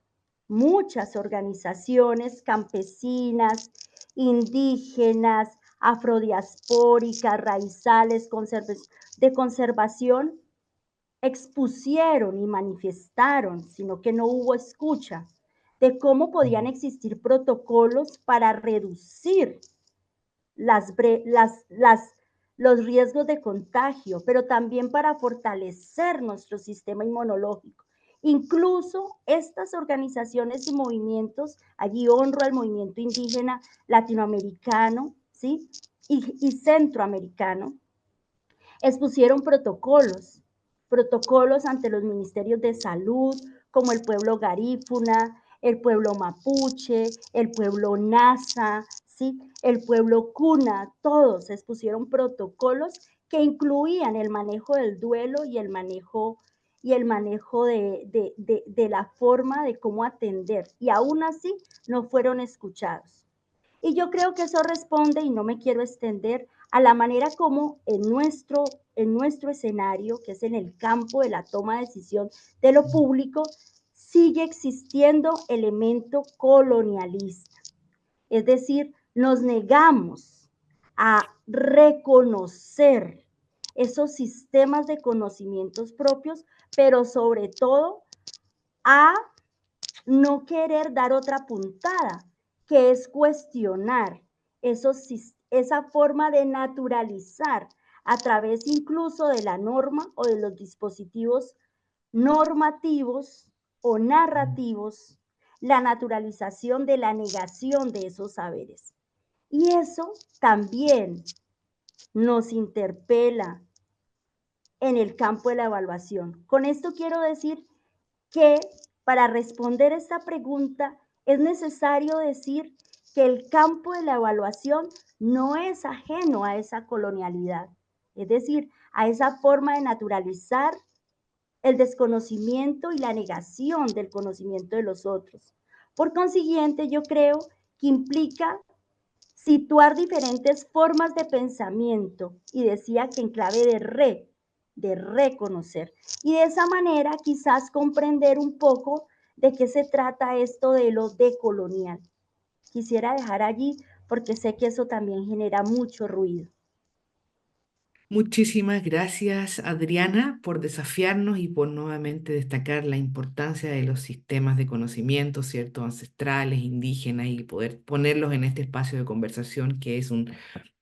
organizaciones campesinas, indígenas, afrodiaspóricas, raizales, de conservación, expusieron y manifestaron, sino que no hubo escucha, de cómo podían existir protocolos para reducir los riesgos de contagio, pero también para fortalecer nuestro sistema inmunológico. Incluso estas organizaciones y movimientos, allí honro al movimiento indígena latinoamericano, ¿sí? y centroamericano, expusieron protocolos ante los ministerios de salud, como el pueblo garífuna, el pueblo mapuche, el pueblo nasa, ¿sí? El pueblo cuna, todos expusieron protocolos que incluían el manejo del duelo y el manejo de la forma de cómo atender, y aún así no fueron escuchados. Y yo creo que eso responde, y no me quiero extender, a la manera como en nuestro escenario, que es en el campo de la toma de decisión de lo público, sigue existiendo elemento colonialista. Es decir, nos negamos a reconocer esos sistemas de conocimientos propios, pero sobre todo a no querer dar otra puntada, que es cuestionar esa forma de naturalizar a través incluso de la norma o de los dispositivos normativos o narrativos, la naturalización de la negación de esos saberes. Y eso también nos interpela en el campo de la evaluación. Con esto quiero decir que para responder esta pregunta es necesario decir que el campo de la evaluación no es ajeno a esa colonialidad, es decir, a esa forma de naturalizar el desconocimiento y la negación del conocimiento de los otros. Por consiguiente, yo creo que implica situar diferentes formas de pensamiento, y decía que en clave de reconocer, y de esa manera quizás comprender un poco de qué se trata esto de lo decolonial. Quisiera dejar allí porque sé que eso también genera mucho ruido. Muchísimas gracias, Adriana, por desafiarnos y por nuevamente destacar la importancia de los sistemas de conocimiento, ¿cierto? Ancestrales, indígenas, y poder ponerlos en este espacio de conversación, que es un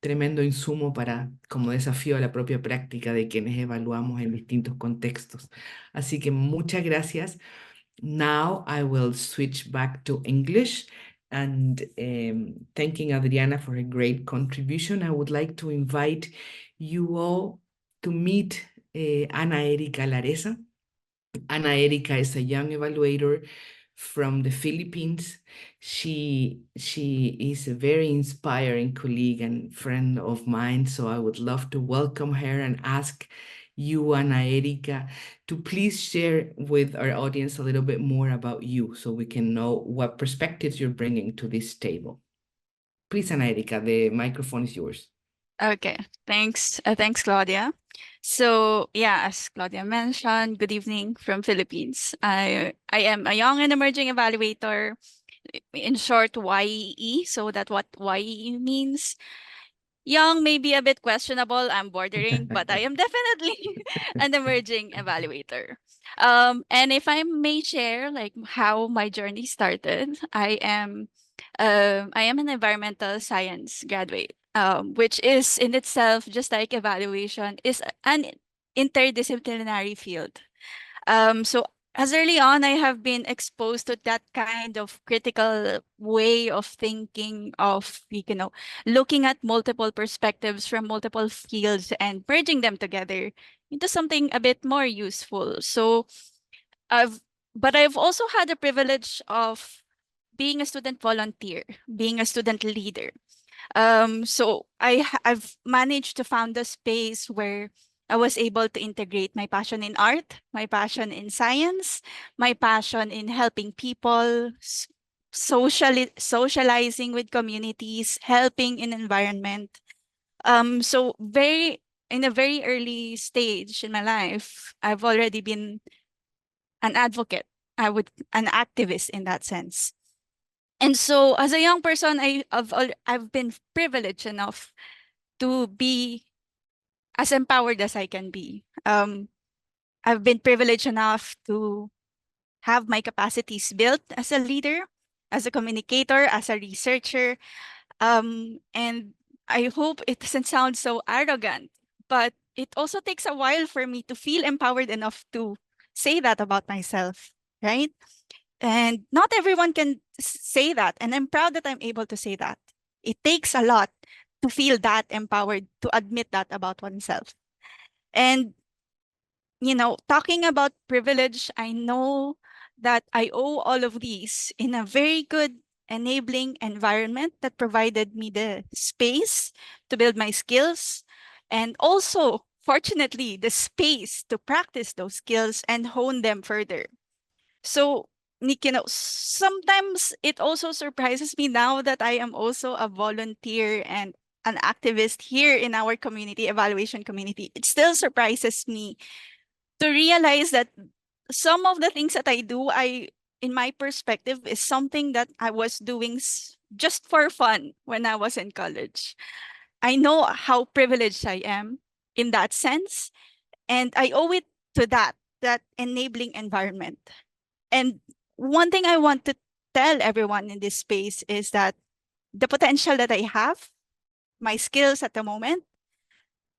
tremendo insumo para, como desafío a la propia práctica de quienes evaluamos en distintos contextos. Así que muchas gracias. Now I will switch back to English. And thanking Adriana for a great contribution, I would like to invite you all to meet Ana Erika Lareza. Ana Erika is a young evaluator from the Philippines. She is a very inspiring colleague and friend of mine, so I would love to welcome her and ask you, Ana Erika, to please share with our audience a little bit more about you so we can know what perspectives you're bringing to this table. Please, Ana Erika, the microphone is yours. Okay, thanks. Thanks, Claudia. So yeah, as Claudia mentioned, good evening from Philippines. I am a young and emerging evaluator, in short, YEE. So that what YEE means. Young may be a bit questionable. I'm bordering, but I am definitely an emerging evaluator. And if I may share, like how my journey started, I am an environmental science graduate, which is in itself, just like evaluation, is an interdisciplinary field. So as early on, I have been exposed to that kind of critical way of thinking, of, looking at multiple perspectives from multiple fields and merging them together into something a bit more useful. So but I've also had the privilege of being a student volunteer, being a student leader. So I've managed to found a space where I was able to integrate my passion in art, my passion in science, my passion in helping people, socializing with communities, helping in environment. So in a very early stage in my life, I've already been an advocate, an activist in that sense. And so as a young person, I've been privileged enough to be as empowered as I can be. I've been privileged enough to have my capacities built as a leader, as a communicator, as a researcher. And I hope it doesn't sound so arrogant, but it also takes a while for me to feel empowered enough to say that about myself, right? And not everyone can say that. And I'm proud that I'm able to say that. It takes a lot to feel that empowered to admit that about oneself. And, talking about privilege, I know that I owe all of these in a very good enabling environment that provided me the space to build my skills, and also, fortunately, the space to practice those skills and hone them further. So, Nick, sometimes it also surprises me now that I am also a volunteer and an activist here in our community, evaluation community. It still surprises me to realize that some of the things that I do, in my perspective, is something that I was doing just for fun when I was in college. I know how privileged I am in that sense, and I owe it to that enabling environment. And one thing I want to tell everyone in this space is that the potential that I have, my skills at the moment,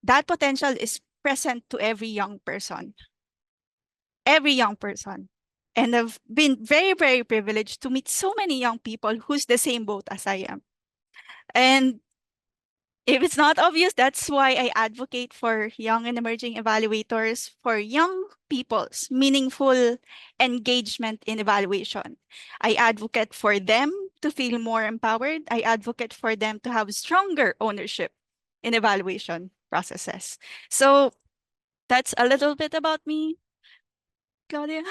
that potential is present to every young person. Every young person. And I've been very, very privileged to meet so many young people who's the same boat as I am. And if it's not obvious, that's why I advocate for young and emerging evaluators, for young people's meaningful engagement in evaluation. I advocate for them to feel more empowered. I advocate for them to have stronger ownership in evaluation processes. So that's a little bit about me, Claudia.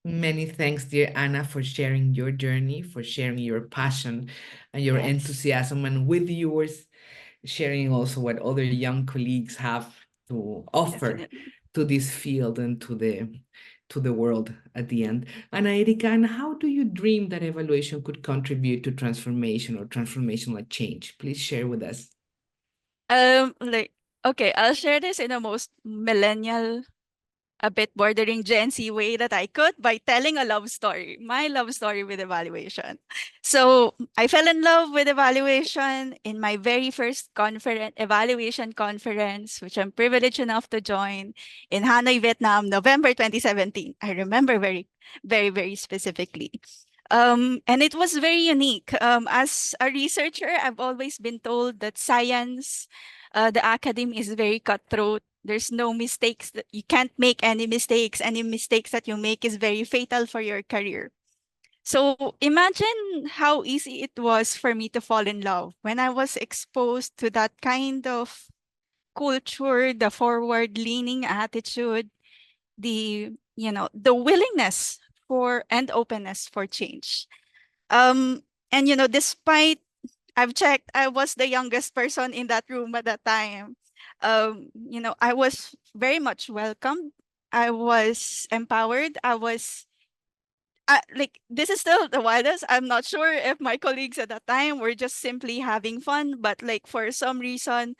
Many thanks, dear Anna, for sharing your journey, for sharing your passion and your enthusiasm, and with yours, sharing also what other young colleagues have to offer to this field and to the world at the end. And Erika, and how do you dream that evaluation could contribute to transformation or transformational change? Please share with us. Okay, I'll share this in the most millennial, a bit bordering Gen Z way that I could by telling a love story, my love story with evaluation. So I fell in love with evaluation in my very first evaluation conference, which I'm privileged enough to join in Hanoi, Vietnam, November 2017. I remember very, very, very specifically. And it was very unique. As a researcher, I've always been told that science, the academy is very cutthroat. There's no mistakes. You can't make any mistakes. Any mistakes that you make is very fatal for your career. So imagine how easy it was for me to fall in love when I was exposed to that kind of culture, the forward-leaning attitude, the willingness for and openness for change. And despite I've checked, I was the youngest person in that room at that time. I was very much welcomed. I was empowered. I was this is still the wildest. I'm not sure if my colleagues at that time were just simply having fun, but for some reason,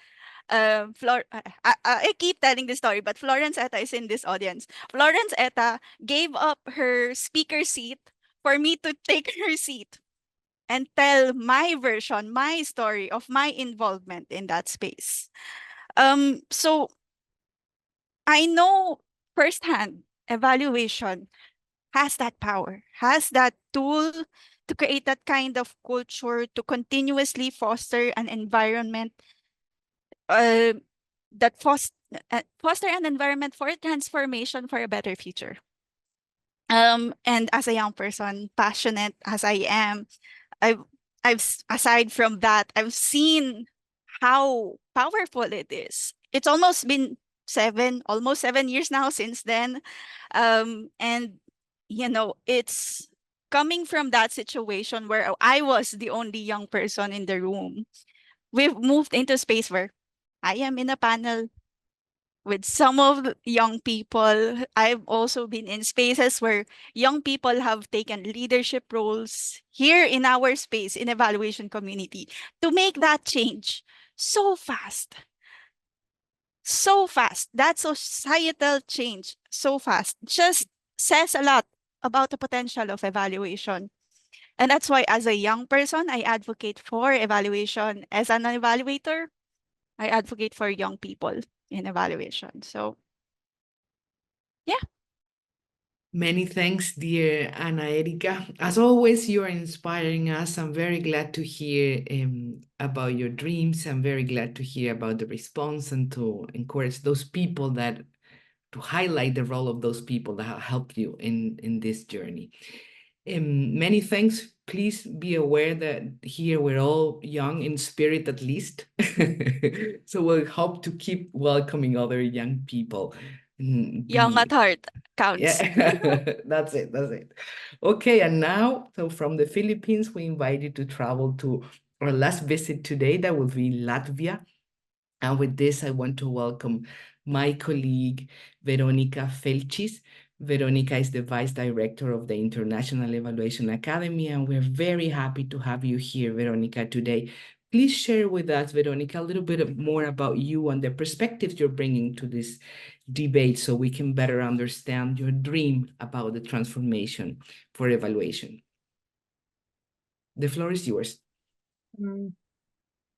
I keep telling this story, but Florence Etta is in this audience. Florence Etta gave up her speaker seat for me to take her seat and tell my version, my story of my involvement in that space. So I know firsthand evaluation has that power, has that tool to create that kind of culture, to continuously foster an environment that foster an environment for transformation for a better future. And as a young person, passionate as I am, aside from that, I've seen how powerful it is. It's almost been almost 7 years now since then. And it's coming from that situation where I was the only young person in the room. We've moved into a space where I am in a panel with some of the young people. I've also been in spaces where young people have taken leadership roles here in our space, in evaluation community, to make that change so fast. So fast. That societal change so fast just says a lot about the potential of evaluation. And that's why, as a young person, I advocate for evaluation. As an evaluator, I advocate for young people in evaluation. So, yeah. Many thanks, dear Ana Erika. As always, you are inspiring us. I'm very glad to hear about your dreams. I'm very glad to hear about the response and to encourage those people that, to highlight the role of those people that have helped you in this journey. Many thanks. Please be aware that here we're all young in spirit, at least. So we'll hope to keep welcoming other young people. Young at heart counts. Yeah, that's it. That's it. Okay, and now, so from the Philippines, we invite you to travel to our last visit today. That will be Latvia. And with this, I want to welcome my colleague, Weronica Felcis. Weronica is the Vice Director of the International Evaluation Academy, and we're very happy to have you here, Weronica, today. Please share with us, Weronica, a little bit more about you and the perspectives you're bringing to this debate so we can better understand your dream about the transformation for evaluation. The floor is yours.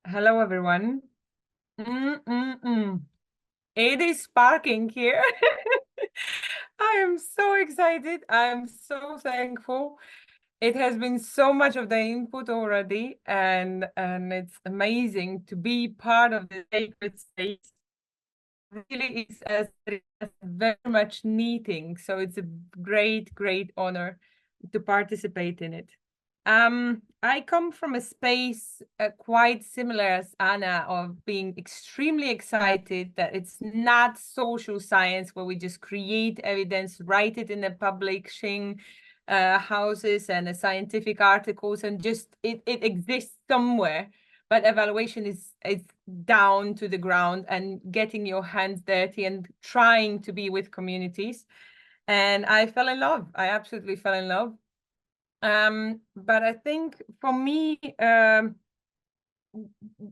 Hello, everyone. It is sparking here. I am so excited. I am so thankful. It has been so much of the input already, and it's amazing to be part of the sacred space. Really is as very much needing. So it's a great, great honor to participate in it. I come from a space quite similar as Anna, of being extremely excited that it's not social science where we just create evidence, write it in the publishing houses and scientific articles, and just it exists somewhere. But evaluation is down to the ground and getting your hands dirty and trying to be with communities. And I fell in love. I absolutely fell in love. But I think for me,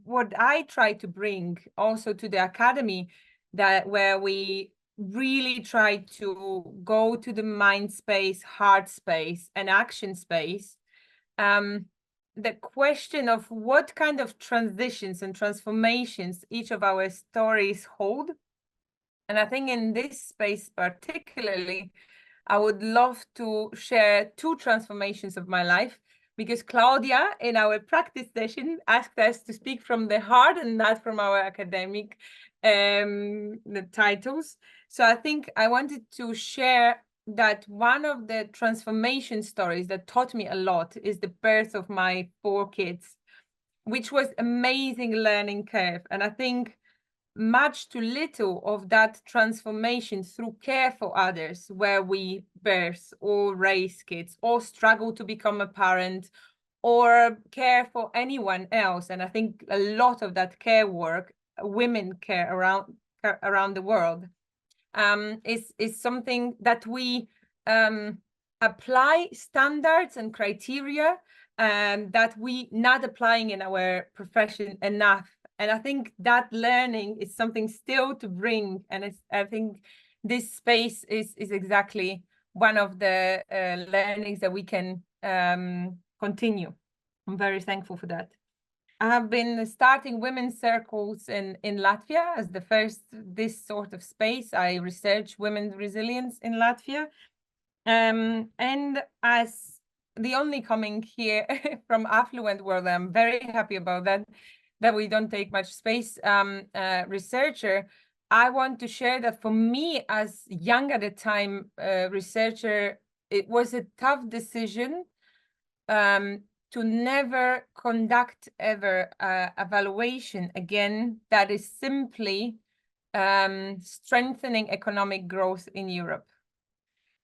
what I try to bring also to the academy, that where we really try to go to the mind space, heart space, and action space, the question of what kind of transitions and transformations each of our stories hold. And I think in this space particularly, I would love to share 2 transformations of my life, because Claudia, in our practice session, asked us to speak from the heart and not from our academic the titles. So I think I wanted to share that one of the transformation stories that taught me a lot is the birth of my 4 kids, which was amazing learning curve. And I think much too little of that transformation through care for others, where we birth or raise kids or struggle to become a parent or care for anyone else. And I think a lot of that care work, women care around the world, is something that we apply standards and criteria that we not applying in our profession enough. And I think that learning is something still to bring. And I think this space is exactly one of the learnings that we can continue. I'm very thankful for that. I have been starting women's circles in Latvia as the first this sort of space. I research women's resilience in Latvia. And as the only coming here from affluent world, I'm very happy about that we don't take much space researcher. I want to share that for me, as young at the time researcher, it was a tough decision to never conduct ever evaluation again that is simply strengthening economic growth in Europe.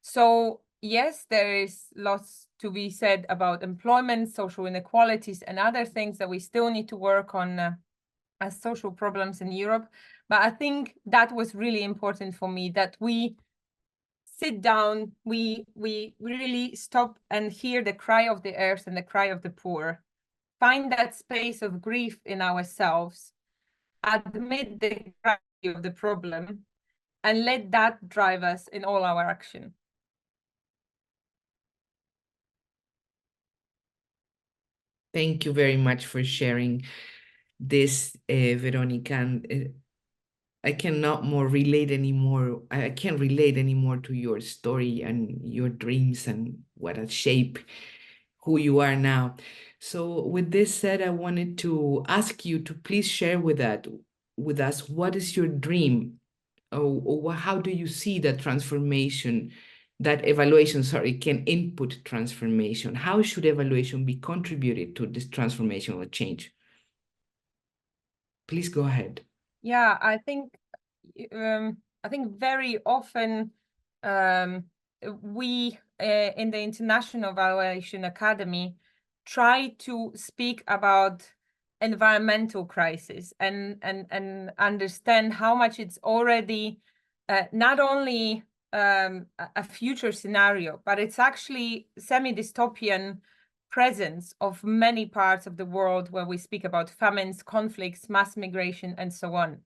So yes, there is lots to be said about employment, social inequalities, and other things that we still need to work on as social problems in Europe. But I think that was really important for me, that we sit down, we really stop and hear the cry of the earth and the cry of the poor, find that space of grief in ourselves, admit the gravity of the problem, and let that drive us in all our action. Thank you very much for sharing this, Weronica. And I cannot more relate anymore. I can't relate anymore to your story and your dreams and what a shape who you are now. So with this said, I wanted to ask you to please share with us what is your dream, or how do you see that transformation, that evaluation, can input transformation? How should evaluation be contributed to this transformational change? Please go ahead. Yeah, I think very often we in the International Evaluation Academy try to speak about environmental crisis and understand how much it's already not only a future scenario, but it's actually semi-dystopian presence of many parts of the world where we speak about famines, conflicts, mass migration, and so on.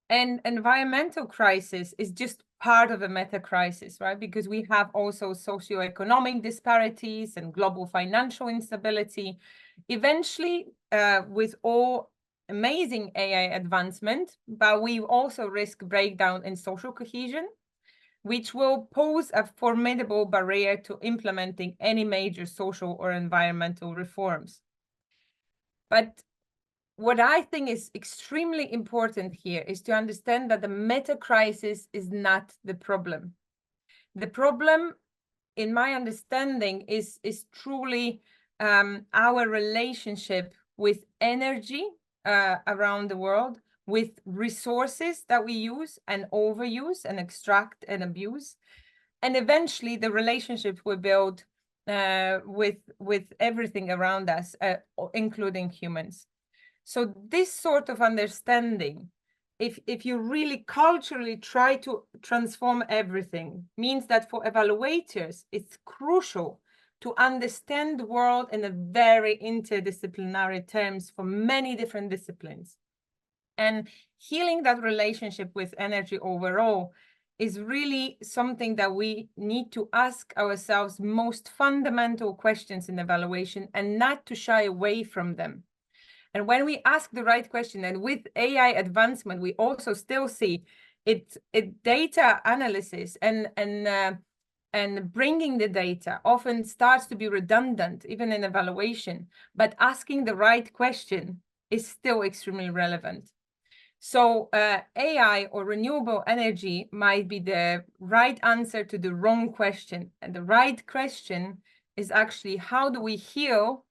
And environmental crisis is just part of a meta crisis, right? Because we have also socioeconomic disparities and global financial instability. Eventually, with all amazing AI advancement, but we also risk breakdown in social cohesion, which will pose a formidable barrier to implementing any major social or environmental reforms. But what I think is extremely important here is to understand that the meta crisis is not the problem. The problem, in my understanding, is truly our relationship with energy around the world, with resources that we use and overuse and extract and abuse, and eventually the relationship we build with everything around us, including humans. So this sort of understanding, if you really culturally try to transform everything, means that for evaluators, it's crucial to understand the world in a very interdisciplinary terms for many different disciplines. And healing that relationship with energy overall is really something that we need to ask ourselves most fundamental questions in evaluation and not to shy away from them. And when we ask the right question, and with AI advancement, we also still see it data analysis and bringing the data often starts to be redundant, even in evaluation, but asking the right question is still extremely relevant. So AI or renewable energy might be the right answer to the wrong question. And the right question is actually, how do we heal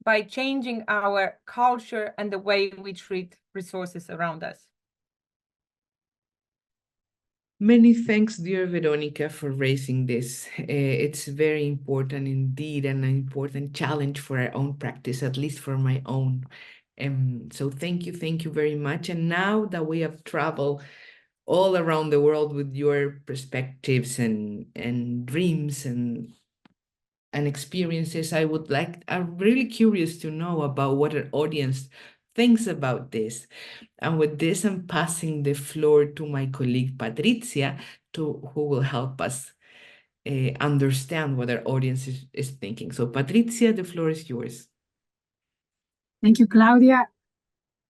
by changing our culture and the way we treat resources around us? Many thanks, dear Weronica, for raising this. It's very important indeed, and an important challenge for our own practice, at least for my own. So thank you very much. And now that we have traveled all around the world with your perspectives and dreams and experiences, I'm really curious to know about what our audience thinks about this. And with this, I'm passing the floor to my colleague Patrizia, who will help us understand what our audience is thinking. So Patrizia, the floor is yours. Thank you, Claudia.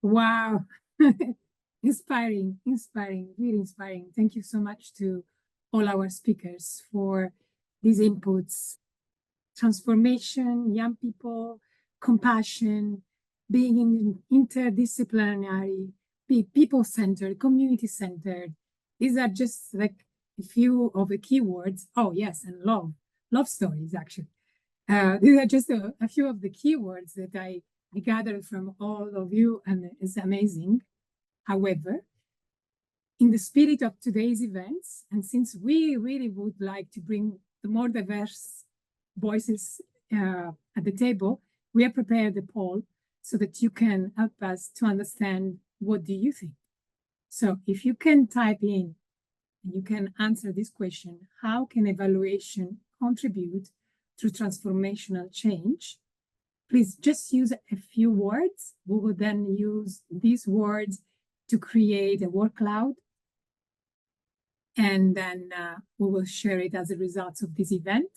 Wow. Inspiring, really inspiring. Thank you so much to all our speakers for these inputs. Transformation, young people, compassion, being in interdisciplinary, people-centered, community-centered. These are just like a few of the keywords. Oh, yes, and love stories, actually. These are just a few of the keywords that I gathered from all of you, and it's amazing. However, in the spirit of today's events, and since we really would like to bring the more diverse voices at the table, we have prepared a poll so that you can help us to understand, what do you think? So if you can type in, and you can answer this question, how can evaluation contribute to transformational change? Please just use a few words. We will then use these words to create a word cloud. And then we will share it as a result of this event.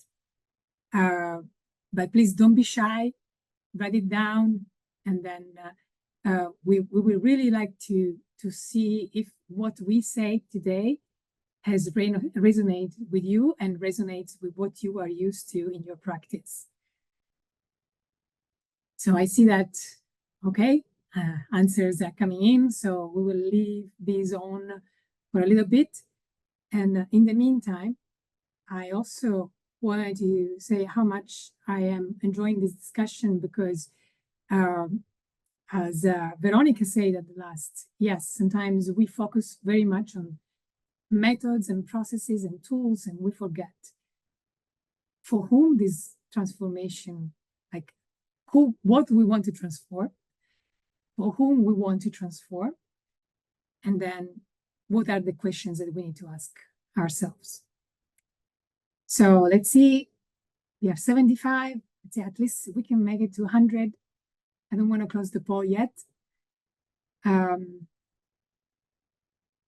But please don't be shy, write it down. And then we will really like to see if what we say today has resonated with you and resonates with what you are used to in your practice. So I see that, okay, answers are coming in. So we will leave these on for a little bit. And in the meantime, I also wanted to say how much I am enjoying this discussion because as Weronica said at the last, yes, sometimes we focus very much on methods and processes and tools, and we forget for whom this transformation, like what we want to transform, for whom we want to transform, and then what are the questions that we need to ask ourselves. So let's see, we have 75, let's say at least we can make it to 100. I don't want to close the poll yet.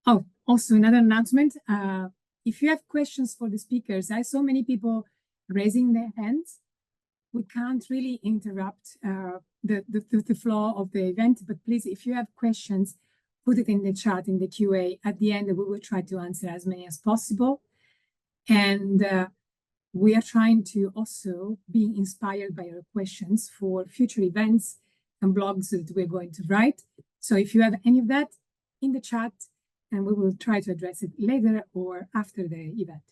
Oh, also another announcement. If you have questions for the speakers, I saw many people raising their hands. We can't really interrupt the flow of the event, but please, if you have questions, put it in the chat, in the QA. At the end, we will try to answer as many as possible. And we are trying to also be inspired by your questions for future events and blogs that we're going to write. So if you have any of that in the chat, and we will try to address it later or after the event.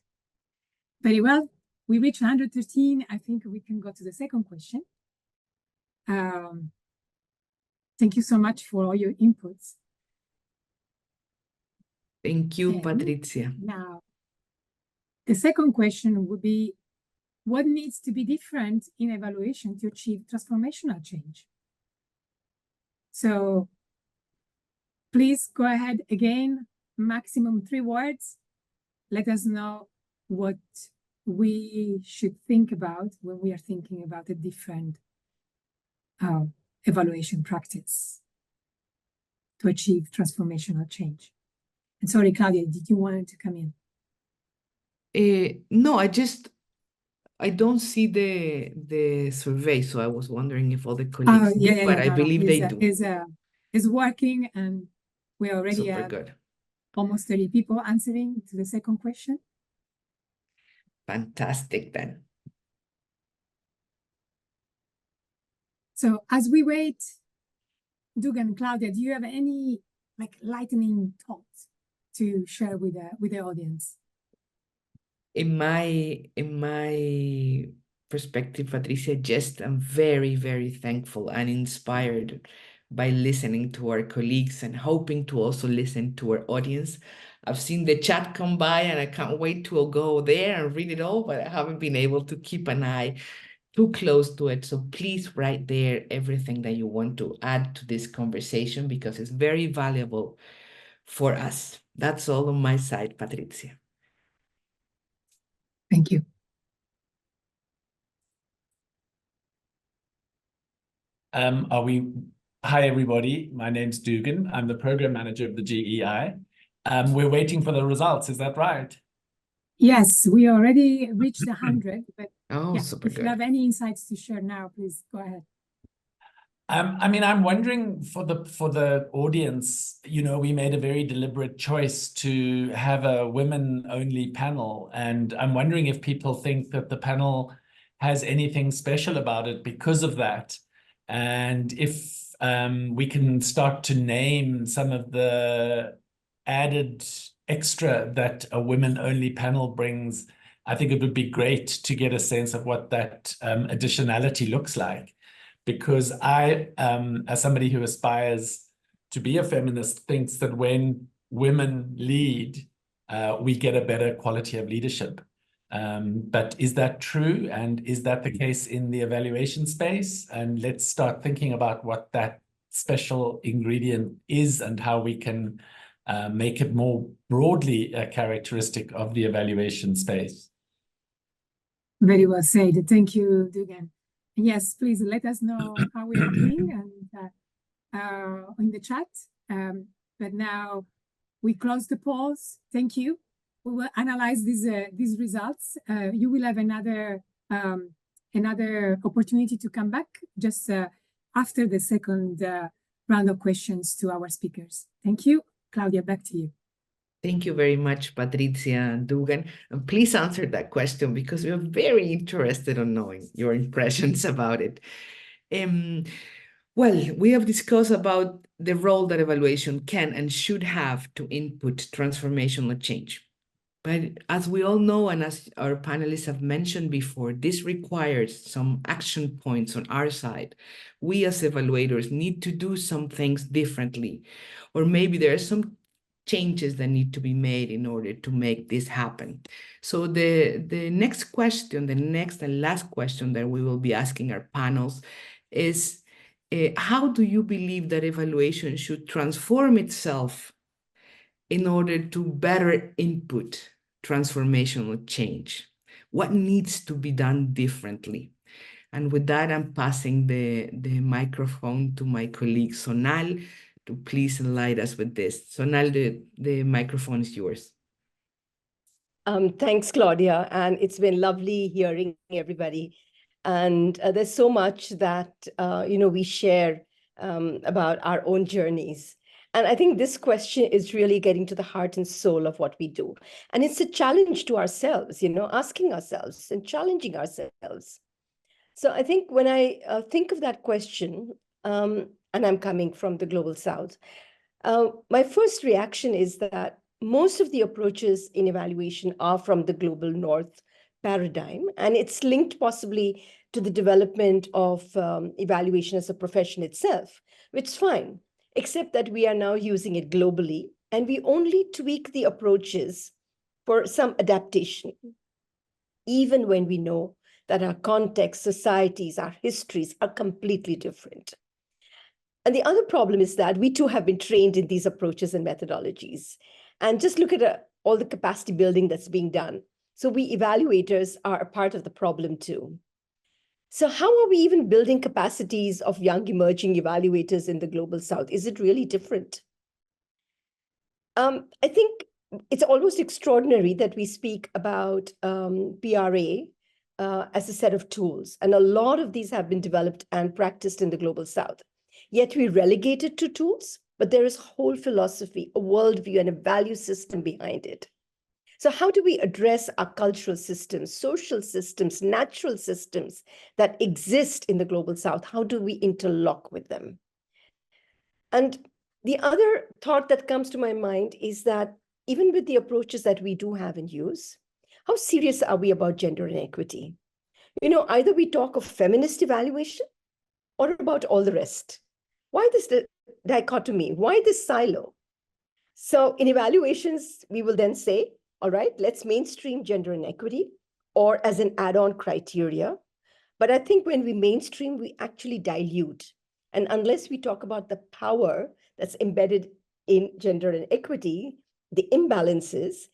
Very well, we reached 113. I think we can go to the second question. Thank you so much for all your inputs. Thank you, And Patrizia. now, the second question would be, what needs to be different in evaluation to achieve transformational change? So please go ahead again, maximum 3 words. Let us know what we should think about when we are thinking about a different evaluation practice to achieve transformational change. And sorry, Claudia, did you want to come in? No, I don't see the survey, so I was wondering if all the colleagues do, but I believe they do. Is working, and we already Super have good. almost 30 people answering to the second question. Fantastic then. So as we wait, Dugan, Claudia, do you have any lightning thoughts to share with the audience? In my perspective, Patrizia, just I'm very, very thankful and inspired by listening to our colleagues and hoping to also listen to our audience. I've seen the chat come by and I can't wait to go there and read it all, but I haven't been able to keep an eye too close to it. So please write there everything that you want to add to this conversation because it's very valuable for us. That's all on my side, Patrizia. Thank you. Hi, everybody. My name's Dugan. I'm the program manager of the GEI. We're waiting for the results. Is that right? Yes, we already reached 100, but yeah, super if good. you have any insights to share now, please go ahead. I mean, I'm wondering for the audience, you know, we made a very deliberate choice to have a women-only panel, and I'm wondering if people think that the panel has anything special about it because of that, and if we can start to name some of the added extra that a women-only panel brings. I think it would be great to get a sense of what that additionality looks like. Because I, as somebody who aspires to be a feminist, thinks that when women lead, we get a better quality of leadership. But is that true? And is that the case in the evaluation space? And let's start thinking about what that special ingredient is and how we can make it more broadly a characteristic of the evaluation space. Very well said. Thank you, Dugan. Yes, please let us know how we are doing and in the chat. But now we close the polls. Thank you. We will analyze these results. You will have another opportunity to come back just after the second round of questions to our speakers. Thank you. Claudia, back to you. Thank you very much, Patrizia and Dugan. And please answer that question because we are very interested in knowing your impressions about it. Well, we have discussed about the role that evaluation can and should have to input transformational change. But as we all know, and as our panelists have mentioned before, this requires some action points on our side. We as evaluators need to do some things differently, or maybe there are some changes that need to be made in order to make this happen. So the next question, the next and last question that we will be asking our panels is, how do you believe that evaluation should transform itself in order to better input transformational change? What needs to be done differently? And with that, I'm passing the microphone to my colleague Sonal to please enlighten us with this. Sonal, the microphone is yours. Thanks, Claudia. And it's been lovely hearing everybody. And there's so much that, we share about our own journeys. And I think this question is really getting to the heart and soul of what we do. And it's a challenge to ourselves, asking ourselves and challenging ourselves. So I think when I think of that question, and I'm coming from the Global South, my first reaction is that most of the approaches in evaluation are from the Global North paradigm, and it's linked possibly to the development of evaluation as a profession itself, which is fine, except that we are now using it globally, and we only tweak the approaches for some adaptation, even when we know that our context, societies, our histories are completely different. And the other problem is that we too have been trained in these approaches and methodologies. And just look at all the capacity building that's being done. So we evaluators are a part of the problem too. So how are we even building capacities of young emerging evaluators in the Global South? Is it really different? I think it's almost extraordinary that we speak about PRA as a set of tools. And a lot of these have been developed and practiced in the Global South. Yet we relegate it to tools, but there is a whole philosophy, a worldview, and a value system behind it. So how do we address our cultural systems, social systems, natural systems that exist in the Global South? How do we interlock with them? And the other thought that comes to my mind is that even with the approaches that we do have in use, how serious are we about gender inequity? Either we talk of feminist evaluation or about all the rest. Why this dichotomy? Why this silo? So in evaluations, we will then say, all right, let's mainstream gender inequity or as an add-on criteria. But I think when we mainstream, we actually dilute. And unless we talk about the power that's embedded in gender inequity, the imbalances,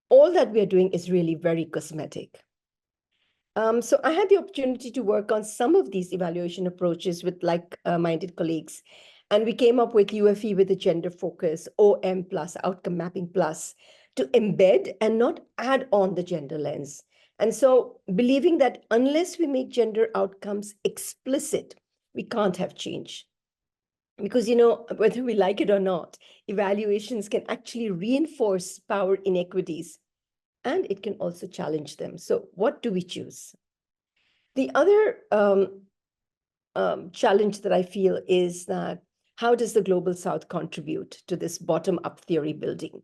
all that we are doing is really very cosmetic. So I had the opportunity to work on some of these evaluation approaches with like-minded colleagues. And we came up with UFE with a gender focus, OM plus, outcome mapping plus, to embed and not add on the gender lens. And so believing that unless we make gender outcomes explicit, we can't have change. Because, whether we like it or not, evaluations can actually reinforce power inequities, and it can also challenge them. So what do we choose? The other challenge that I feel is that how does the Global South contribute to this bottom-up theory building?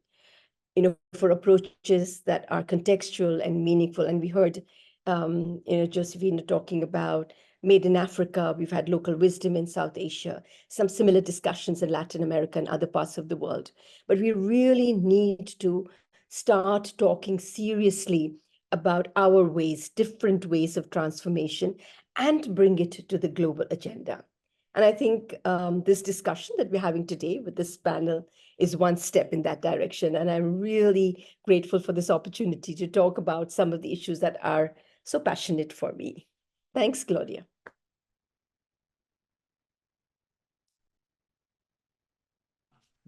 For approaches that are contextual and meaningful. And we heard, Josephine talking about Made in Africa. We've had local wisdom in South Asia, some similar discussions in Latin America and other parts of the world. But we really need to start talking seriously about our ways, different ways of transformation, and bring it to the global agenda. And I think this discussion that we're having today with this panel is one step in that direction. And I'm really grateful for this opportunity to talk about some of the issues that are so passionate for me. Thanks, Claudia.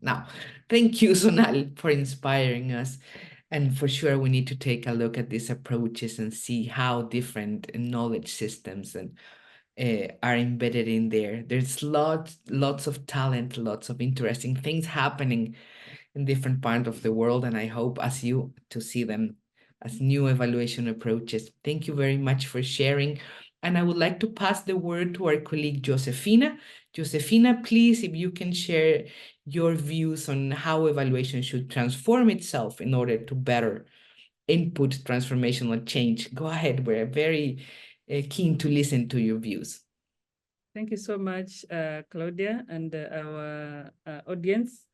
Now, thank you, Sonal, for inspiring us. And for sure, we need to take a look at these approaches and see how different knowledge systems and are embedded in there. There's lots of talent, lots of interesting things happening in different parts of the world, and I hope as you to see them as new evaluation approaches. Thank you very much for sharing. And I would like to pass the word to our colleague, Josefina. Josefina, please, if you can share your views on how evaluation should transform itself in order to better input transformational change. Go ahead, we're very keen to listen to your views. Thank you so much, Claudia, and our audience.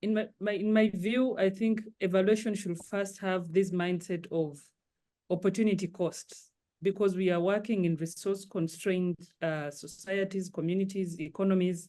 In my view, I think evaluation should first have this mindset of opportunity costs, because we are working in resource-constrained societies, communities, economies.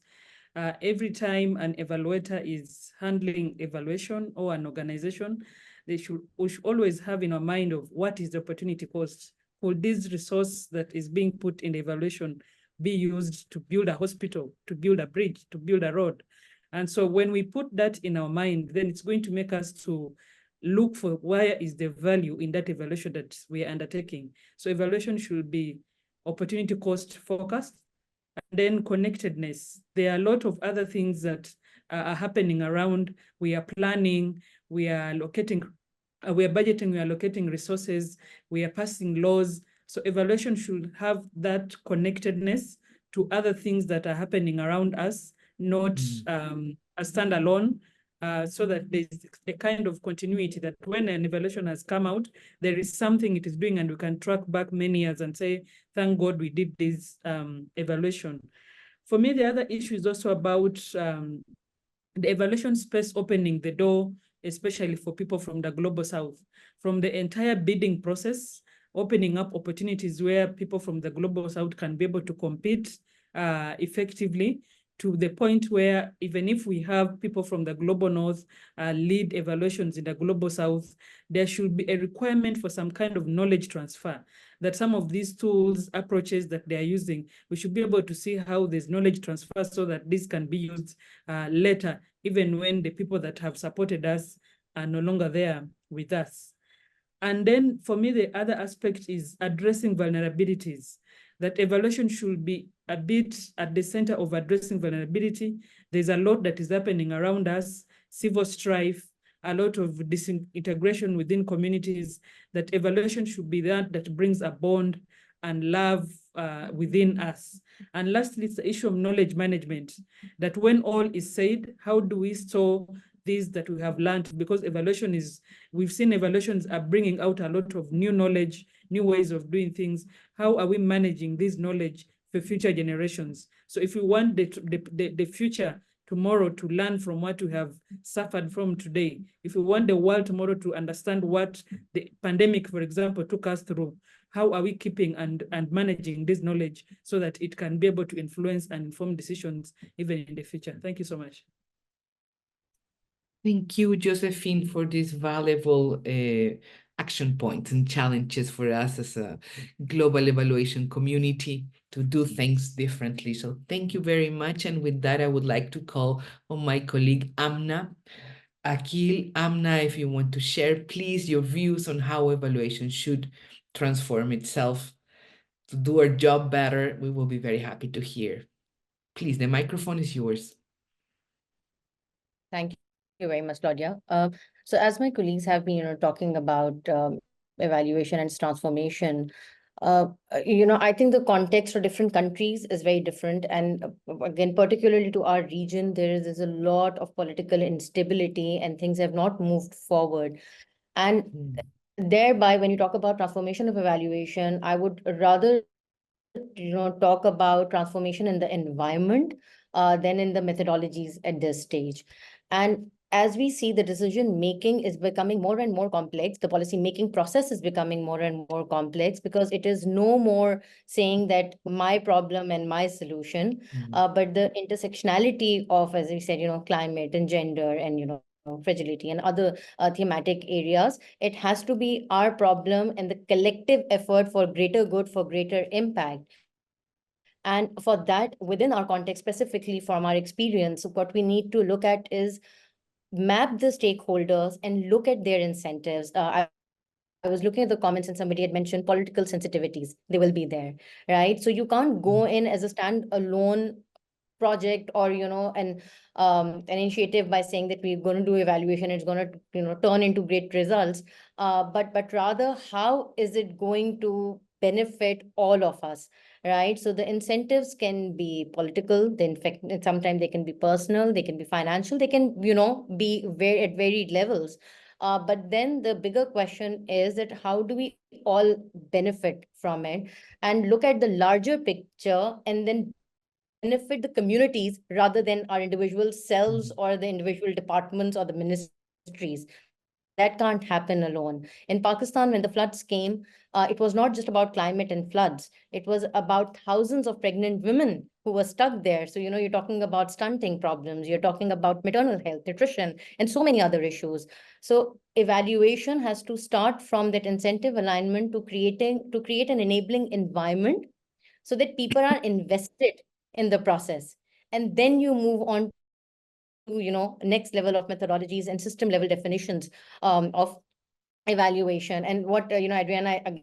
Every time an evaluator is handling evaluation or an organization, we should always have in our mind of what is the opportunity cost. Could this resource that is being put in the evaluation be used to build a hospital, to build a bridge, to build a road? And so when we put that in our mind, then it's going to make us to look for where is the value in that evaluation that we are undertaking. So evaluation should be opportunity cost focused, and then connectedness. There are a lot of other things that are happening around. We are planning, we are locating, we are budgeting, we are locating resources, we are passing laws. So evaluation should have that connectedness to other things that are happening around us, not a standalone, so that there's a kind of continuity that when an evaluation has come out, there is something it is doing, and we can track back many years and say, thank God we did this evaluation. For me, the other issue is also about the evaluation space opening the door, especially for people from the Global South, from the entire bidding process, opening up opportunities where people from the Global South can be able to compete effectively, to the point where even if we have people from the Global North lead evaluations in the Global South, there should be a requirement for some kind of knowledge transfer, that some of these tools, approaches that they are using, we should be able to see how there's knowledge transfer so that this can be used later, even when the people that have supported us are no longer there with us. And then for me, the other aspect is addressing vulnerabilities, that evaluation should be a bit at the center of addressing vulnerability. There's a lot that is happening around us, civil strife, a lot of disintegration within communities, that evaluation should be that brings a bond and love within us. And lastly, it's the issue of knowledge management, that when all is said, how do we store these that we have learned? Because evaluation is, we've seen evaluations are bringing out a lot of new knowledge, new ways of doing things. How are we managing this knowledge for future generations? So if we want the future tomorrow to learn from what we have suffered from today, if we want the world tomorrow to understand what the pandemic, for example, took us through, how are we keeping and managing this knowledge so that it can be able to influence and inform decisions even in the future? Thank you so much. Thank you, Josephine, for these valuable action points and challenges for us as a global evaluation community to do things differently. So thank you very much. And with that, I would like to call on my colleague, Amna Aaqil. Amna, if you want to share, please, your views on how evaluation should transform itself to do our job better. We will be very happy to hear. Please, the microphone is yours. Thank you very much, Claudia. So as my colleagues have been, talking about evaluation and transformation, I think the context for different countries is very different. And again, particularly to our region, there's a lot of political instability and things have not moved forward. And thereby, when you talk about transformation of evaluation, I would rather talk about transformation in the environment than in the methodologies at this stage. And as we see, the decision making is becoming more and more complex. The policy making process is becoming more and more complex, because it is no more saying that my problem and my solution, but the intersectionality of, as we said, climate and gender and fragility and other thematic areas. It has to be our problem and the collective effort for greater good, for greater impact. And for that, within our context, specifically from our experience, what we need to look at is map the stakeholders and look at their incentives. I was looking at the comments and somebody had mentioned political sensitivities. They will be there, right? So you can't go in as a standalone project or an initiative by saying that we're going to do evaluation, it's going to turn into great results, but rather how is it going to benefit all of us, right? So the incentives can be political, sometimes they can be personal, they can be financial, they can be at varied levels, but then the bigger question is that how do we all benefit from it, and look at the larger picture and then benefit the communities rather than our individual selves or the individual departments or the ministries. That can't happen alone. In Pakistan, when the floods came, it was not just about climate and floods. It was about thousands of pregnant women who were stuck there. So, you're talking about stunting problems, you're talking about maternal health, nutrition, and so many other issues. So evaluation has to start from that incentive alignment to create an enabling environment so that people are invested in the process. And then you move on to, next level of methodologies and system level definitions of evaluation. And what, Adriana, and,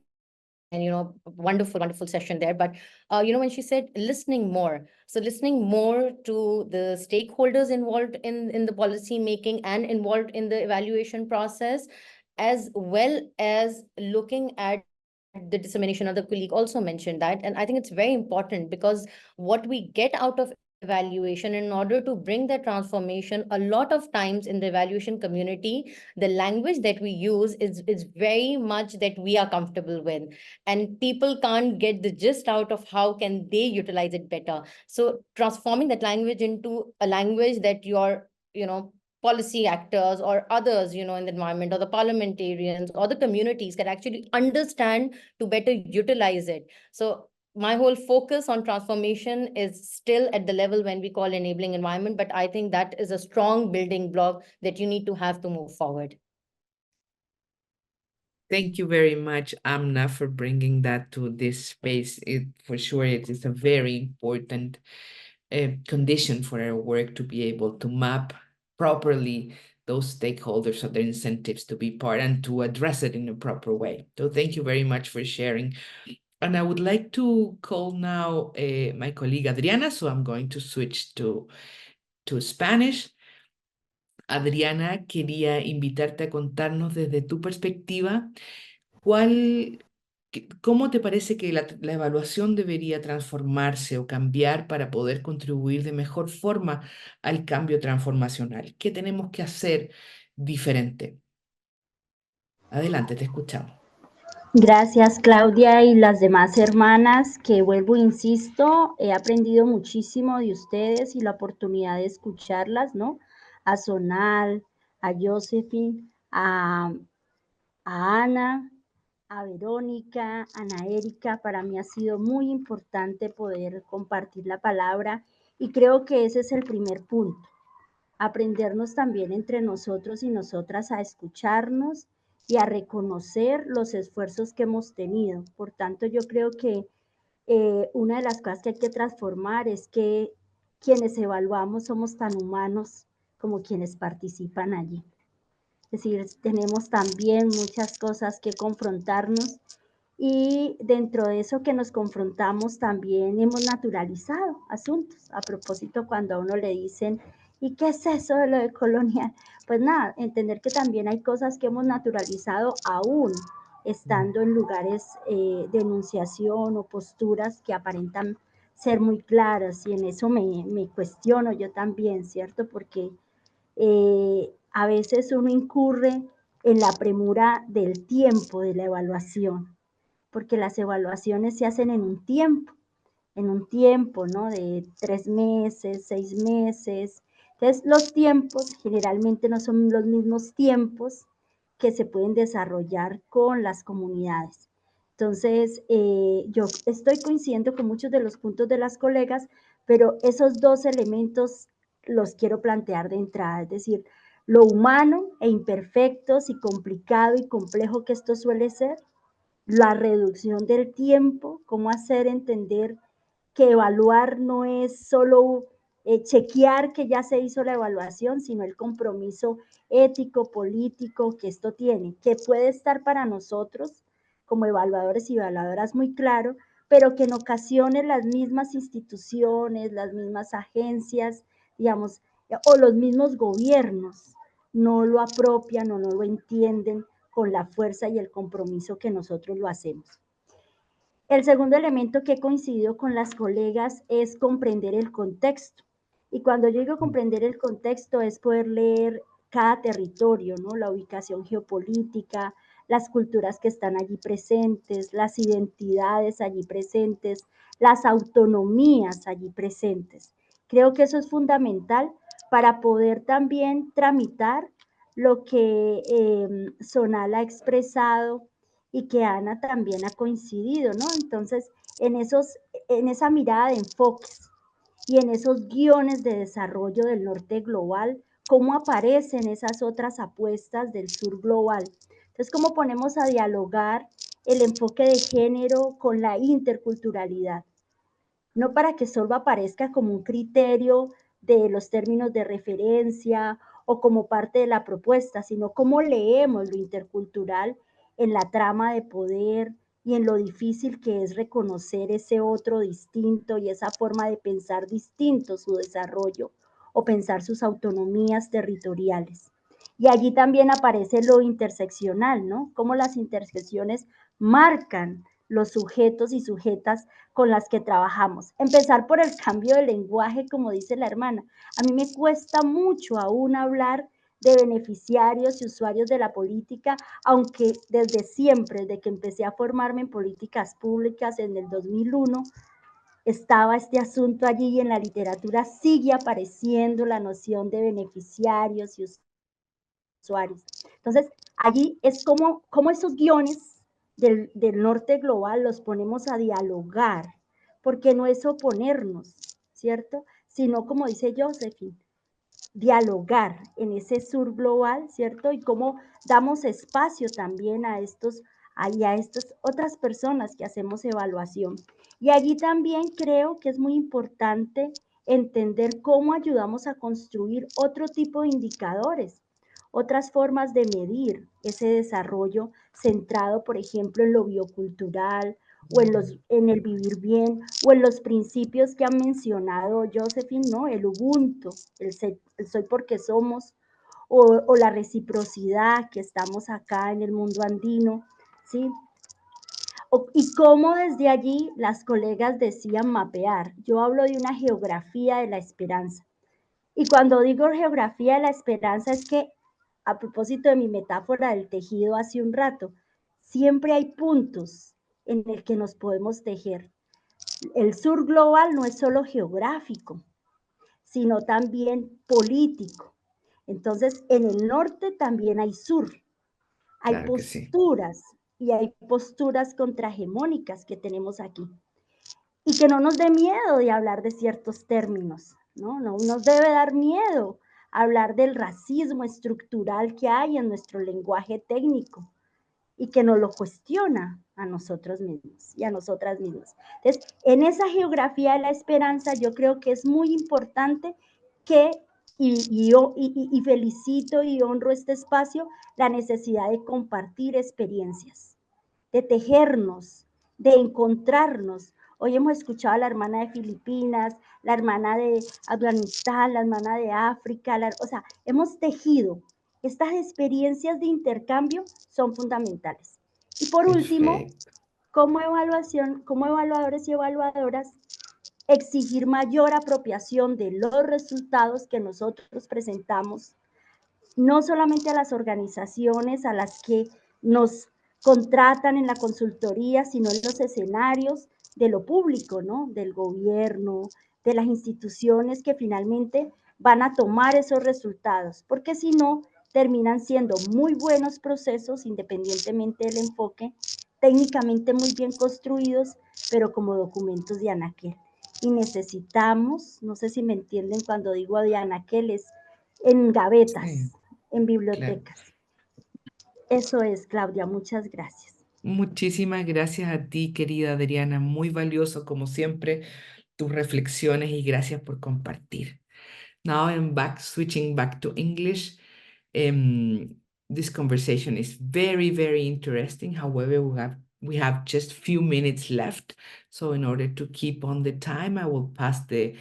wonderful session there. But, when she said listening more, so listening more to the stakeholders involved in the policy making and involved in the evaluation process, as well as looking at the dissemination. Other colleague also mentioned that. And I think it's very important, because what we get out of evaluation, in order to bring that transformation, a lot of times in the evaluation community, the language that we use is very much that we are comfortable with, and people can't get the gist out of how can they utilize it better. So transforming that language into a language that your policy actors or others in the environment, or the parliamentarians or the communities, can actually understand to better utilize it. So my whole focus on transformation is still at the level when we call enabling environment, but I think that is a strong building block that you need to have to move forward. Thank you very much, Amna, for bringing that to this space. For sure, it is a very important condition for our work to be able to map properly those stakeholders or their incentives to be part and to address it in a proper way. So thank you very much for sharing. And I would like to call now my colleague Adriana, so I'm going to switch to Spanish. Adriana, quería invitarte a contarnos desde tu perspectiva, ¿cómo te parece que la evaluación debería transformarse o cambiar para poder contribuir de mejor forma al cambio transformacional? ¿Qué tenemos que hacer diferente? Adelante, te escuchamos. Gracias, Claudia, y las demás hermanas, que vuelvo, insisto, he aprendido muchísimo de ustedes y la oportunidad de escucharlas, ¿no? A Sonal, a Josephine, a Ana, a Weronica, a Ana Erika. Para mí ha sido muy importante poder compartir la palabra, y creo que ese es el primer punto. Aprendernos también entre nosotros y nosotras a escucharnos y a reconocer los esfuerzos que hemos tenido. Por tanto, yo creo que una de las cosas que hay que transformar es que quienes evaluamos somos tan humanos como quienes participan allí. Es decir, tenemos también muchas cosas que confrontarnos, y dentro de eso que nos confrontamos también hemos naturalizado asuntos. A propósito, cuando a uno le dicen, ¿y qué es eso de lo de colonial? Pues nada, entender que también hay cosas que hemos naturalizado aún estando en lugares de enunciación o posturas que aparentan ser muy claras, y en eso me cuestiono yo también, ¿cierto? Porque a veces uno incurre en la premura del tiempo de la evaluación, porque las evaluaciones se hacen en un tiempo, ¿no? De 3 meses, 6 meses, Entonces, los tiempos generalmente no son los mismos tiempos que se pueden desarrollar con las comunidades. Entonces, yo estoy coincidiendo con muchos de los puntos de las colegas, pero esos dos elementos los quiero plantear de entrada, es decir, lo humano e imperfectos y complicado y complejo que esto suele ser, la reducción del tiempo, cómo hacer entender que evaluar no es solo chequear que ya se hizo la evaluación, sino el compromiso ético, político que esto tiene, que puede estar para nosotros como evaluadores y evaluadoras muy claro, pero que en ocasiones las mismas instituciones, las mismas agencias, digamos, o los mismos gobiernos no lo apropian o no lo entienden con la fuerza y el compromiso que nosotros lo hacemos. El segundo elemento que he coincidido con las colegas es comprender el contexto. Y cuando yo digo comprender el contexto es poder leer cada territorio, ¿no? La ubicación geopolítica, las culturas que están allí presentes, las identidades allí presentes, las autonomías allí presentes. Creo que eso es fundamental para poder también tramitar lo que Sonal ha expresado y que Ana también ha coincidido, ¿no? Entonces, en esa mirada de enfoques y en esos guiones de desarrollo del norte global, cómo aparecen esas otras apuestas del sur global. Entonces, cómo ponemos a dialogar el enfoque de género con la interculturalidad. No para que solo aparezca como un criterio de los términos de referencia o como parte de la propuesta, sino cómo leemos lo intercultural en la trama de poder y en lo difícil que es reconocer ese otro distinto y esa forma de pensar distinto su desarrollo o pensar sus autonomías territoriales. Y allí también aparece lo interseccional, ¿no? Cómo las intersecciones marcan los sujetos y sujetas con las que trabajamos. Empezar por el cambio de lenguaje, como dice la hermana. A mí me cuesta mucho aún hablar de beneficiarios y usuarios de la política, aunque desde siempre, desde que empecé a formarme en políticas públicas en el 2001, estaba este asunto allí y en la literatura sigue apareciendo la noción de beneficiarios y usuarios. Entonces, allí es como esos guiones del norte global los ponemos a dialogar, porque no es oponernos, ¿cierto? Sino, como dice Josephine, dialogar en ese sur global, ¿cierto? Y cómo damos espacio también a estas otras personas que hacemos evaluación. Y allí también creo que es muy importante entender cómo ayudamos a construir otro tipo de indicadores, otras formas de medir ese desarrollo centrado, por ejemplo, en lo biocultural o en el vivir bien o en los principios que han mencionado Josephine, ¿no? El Ubuntu, el soy porque somos, o la reciprocidad que estamos acá en el mundo andino, ¿sí? Y cómo desde allí las colegas decían mapear. Yo hablo de una geografía de la esperanza. Y cuando digo geografía de la esperanza es que, a propósito de mi metáfora del tejido hace un rato, siempre hay puntos en el que nos podemos tejer. El sur global no es solo geográfico, sino también político. Entonces, en el norte también hay sur. Hay Claro que sí. posturas y hay posturas contrahegemónicas que tenemos aquí. Y que no nos dé miedo de hablar de ciertos términos, ¿no? No nos debe dar miedo hablar del racismo estructural que hay en nuestro lenguaje técnico y que nos lo cuestiona a nosotros mismos y a nosotras mismas. Entonces, en esa geografía de la esperanza, yo creo que es muy importante que, y felicito y honro este espacio, la necesidad de compartir experiencias, de tejernos, de encontrarnos. Hoy hemos escuchado a la hermana de Filipinas, la hermana de Afganistán, la hermana de África, o sea, hemos tejido. Estas experiencias de intercambio son fundamentales. Y por último, como evaluadores y evaluadoras, exigir mayor apropiación de los resultados que nosotros presentamos, no solamente a las organizaciones a las que nos contratan en la consultoría, sino en los escenarios de lo público, ¿no? Del gobierno, de las instituciones que finalmente van a tomar esos resultados, porque si no, terminan siendo muy buenos procesos, independientemente del enfoque, técnicamente muy bien construidos, pero como documentos de anaquel. Y necesitamos, no sé si me entienden cuando digo de anaquel, es en gavetas, Sí, en bibliotecas. Claro. Eso es, Claudia, muchas gracias. Muchísimas gracias a ti, querida Adriana. Muy valioso, como siempre, tus reflexiones y gracias por compartir. Now I'm switching back to English. This conversation is very, very interesting. However, we have just few minutes left. So in order to keep on the time, I will pass the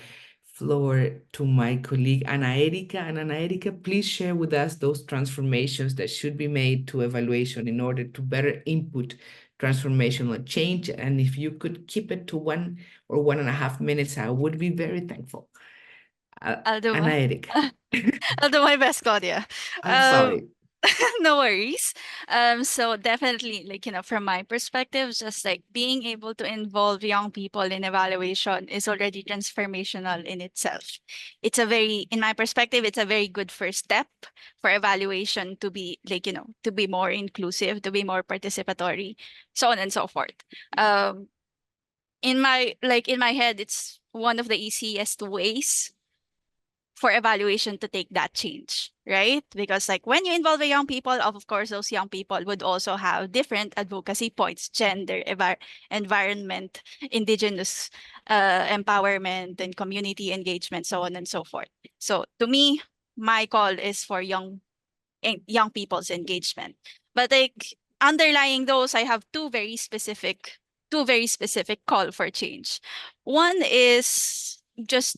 floor to my colleague, Erika. And Erika, please share with us those transformations that should be made to evaluation in order to better input transformational change. And if you could keep it to 1 or 1.5 minutes, I would be very thankful. I'll do Erika. I'll do my best, Claudia. I'm sorry. No worries. So definitely, like, from my perspective, just like being able to involve young people in evaluation is already transformational in itself. It's in my perspective, it's a very good first step for evaluation to be like, to be more inclusive, to be more participatory, so on and so forth. In my head, it's one of the easiest ways for evaluation to take that change, right? Because like when you involve the young people, of course, those young people would also have different advocacy points, gender, environment, indigenous empowerment, and community engagement, so on and so forth. So to me, my call is for young people's engagement. But like underlying those, I have two very specific call for change. One is just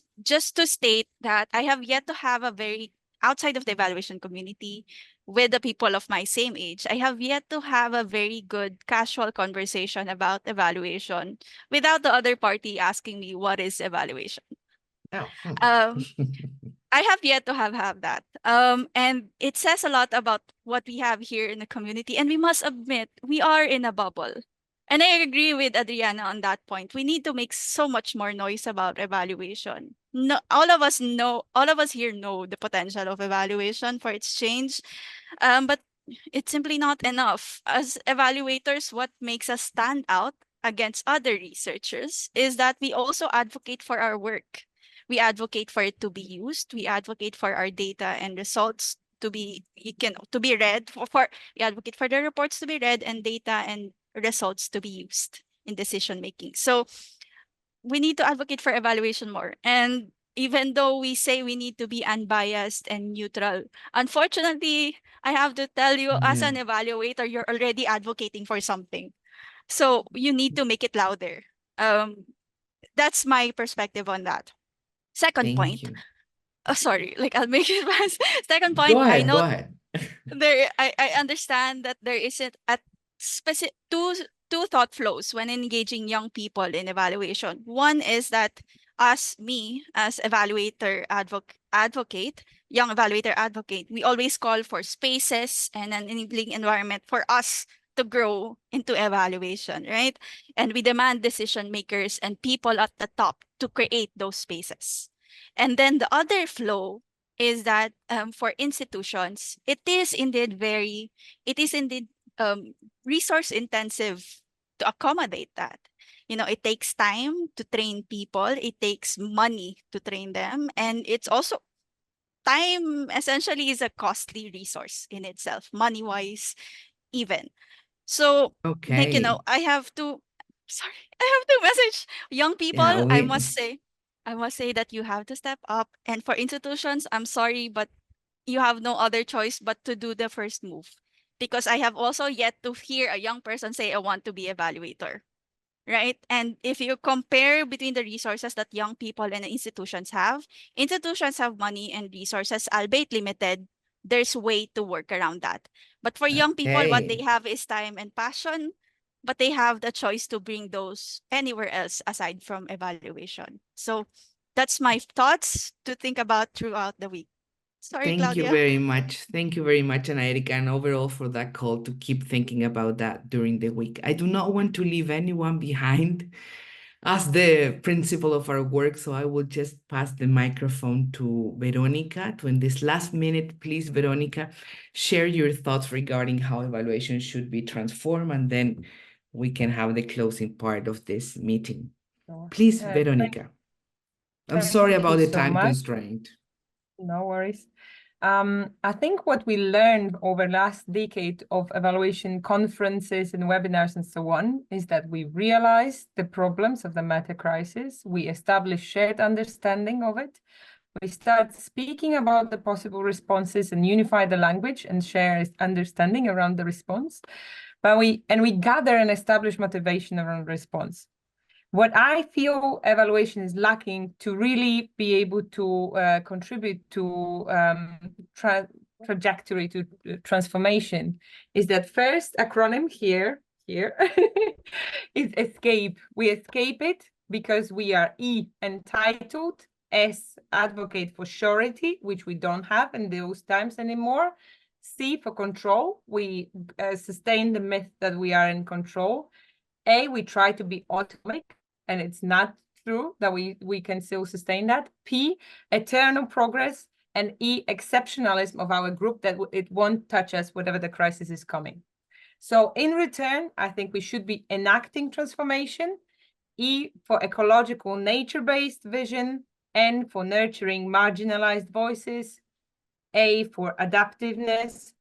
to state that I have yet to have a very outside of the evaluation community with the people of my same age. I have yet to have a very good casual conversation about evaluation without the other party asking me what is evaluation. Oh. I have yet to have that. And it says a lot about what we have here in the community. And we must admit, we are in a bubble. And I agree with Adriana on that point. We need to make so much more noise about evaluation. No, all of us here know the potential of evaluation for its change. But it's simply not enough. As evaluators, what makes us stand out against other researchers is that we also advocate for our work. We advocate for it to be used. We advocate for our data and results to be read. We advocate for the reports to be read and data and results to be used in decision making. So we need to advocate for evaluation more. And even though we say we need to be unbiased and neutral, unfortunately, I have to tell you, as an evaluator, you're already advocating for something. So you need to make it louder. That's my perspective on that. Second point. Oh, sorry, like I'll make it fast. Second point, Go ahead, I know go ahead. I understand that there isn't a specific two thought flows when engaging young people in evaluation. One is that as evaluator advocate, young evaluator advocate, we always call for spaces and an enabling environment for us to grow into evaluation, right? And we demand decision makers and people at the top to create those spaces. And then the other flow is that for institutions, it is indeed resource intensive to accommodate that. It takes time to train people. It takes money to train them. And it's also time essentially is a costly resource in itself, money-wise even. So, Okay. I have to message young people. Yeah, I must say that you have to step up. And for institutions, I'm sorry, but you have no other choice but to do the first move. Because I have also yet to hear a young person say, I want to be evaluator, right? And if you compare between the resources that young people and institutions have money and resources, albeit limited. There's way to work around that. But for young people, what they have is time and passion, but they have the choice to bring those anywhere else aside from evaluation. So that's my thoughts to think about throughout the week. Sorry, Thank you Claudia. very much. Thank you very much, Erika, and overall for that call to keep thinking about that during the week. I do not want to leave anyone behind. as the principle of our work, so I will just pass the microphone to Weronica. In this last minute, please, Weronica, share your thoughts regarding how evaluation should be transformed, and then we can have the closing part of this meeting. Please, Weronica. I'm sorry about the time constraint. No worries. I think what we learned over last decade of evaluation conferences and webinars and so on is that we realized the problems of the meta crisis. We established shared understanding of it. We start speaking about the possible responses and unify the language and share understanding around the response. But we gather and establish motivation around response. What I feel evaluation is lacking to really be able to contribute to trajectory to transformation is that first acronym here is escape. We escape it because we are E, entitled, S, advocate for surety, which we don't have in those times anymore. C, for control. We sustain the myth that we are in control. A, we try to be autonomic, and it's not true that we can still sustain that. P, eternal progress, and E, exceptionalism of our group, that it won't touch us whatever the crisis is coming. So in return, I think we should be enacting transformation. E, for ecological nature-based vision. N, for nurturing marginalized voices. A, for adaptiveness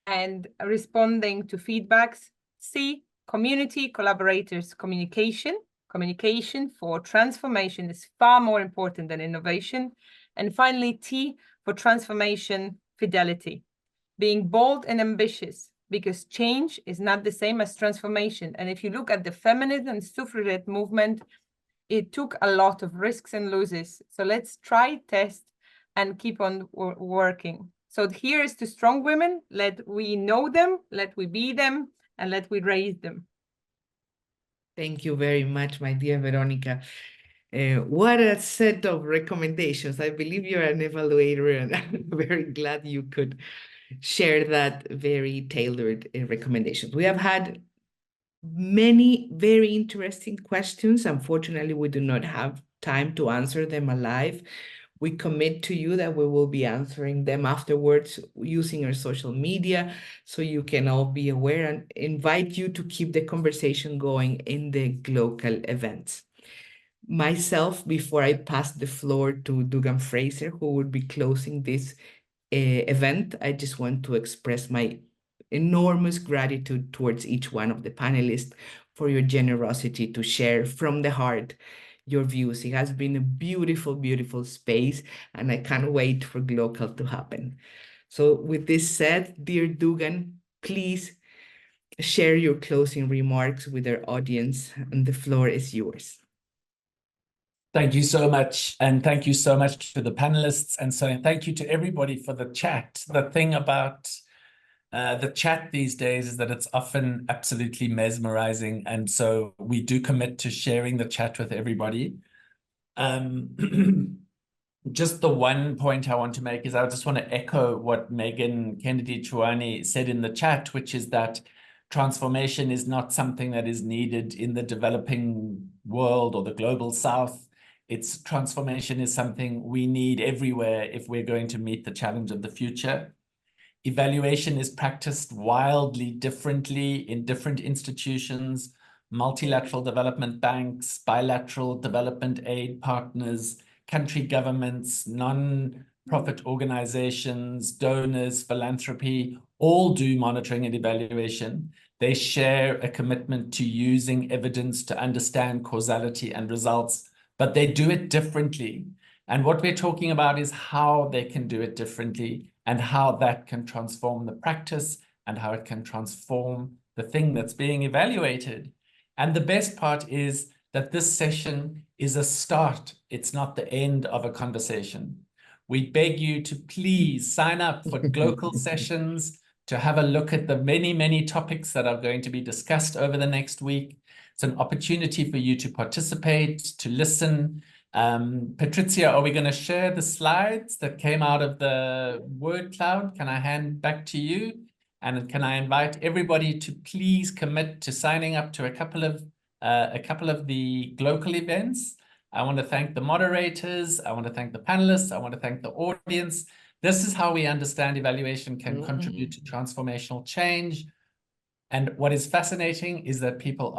and responding to feedbacks. C, community, collaborators, communication. Communication for transformation is far more important than innovation. And finally, T, for transformation, fidelity. Being bold and ambitious, because change is not the same as transformation. And if you look at the feminist and suffragette movement, it took a lot of risks and losses. So let's try, test, and keep on working. So here is to strong women. Let we know them, let we be them, and let we raise them. Thank you very much, my dear Weronica. What a set of recommendations. I believe you're an evaluator, and I'm very glad you could share that very tailored recommendations. We have had many very interesting questions. Unfortunately, we do not have time to answer them alive. We commit to you that we will be answering them afterwards using our social media, so you can all be aware, and invite you to keep the conversation going in the gLOCAL events. Myself, before I pass the floor to Dugan Fraser, who will be closing this event, I just want to express my enormous gratitude towards each one of the panelists for your generosity to share from the heart your views. It has been a beautiful, beautiful space, and I can't wait for gLOCAL to happen. So with this said, dear Dugan, please share your closing remarks with our audience, and the floor is yours. Thank you so much. And thank you so much to the panelists. And so thank you to everybody for the chat. The thing about the chat these days is that it's often absolutely mesmerizing. And so we do commit to sharing the chat with everybody. Just the one point I want to make is I just want to echo what Megan Kennedy-Chouani said in the chat, which is that transformation is not something that is needed in the developing world or the global south. Its transformation is something we need everywhere if we're going to meet the challenge of the future. Evaluation is practiced wildly differently in different institutions, multilateral development banks, bilateral development aid partners, country governments, non-profit organizations, donors, philanthropy, all do monitoring and evaluation. They share a commitment to using evidence to understand causality and results, but they do it differently. And what we're talking about is how they can do it differently and how that can transform the practice and how it can transform the thing that's being evaluated. And the best part is that this session is a start. It's not the end of a conversation. We beg you to please sign up for gLOCAL sessions, to have a look at the many, many topics that are going to be discussed over the next week. It's an opportunity for you to participate, to listen. Patrizia, are we going to share the slides that came out of the word cloud? Can I hand back to you? And can I invite everybody to please commit to signing up to a couple of a couple of the gLOCAL events. I want to thank the moderators. I want to thank the panelists. I want to thank the audience. This is how we understand evaluation can contribute to transformational change. And what is fascinating is that people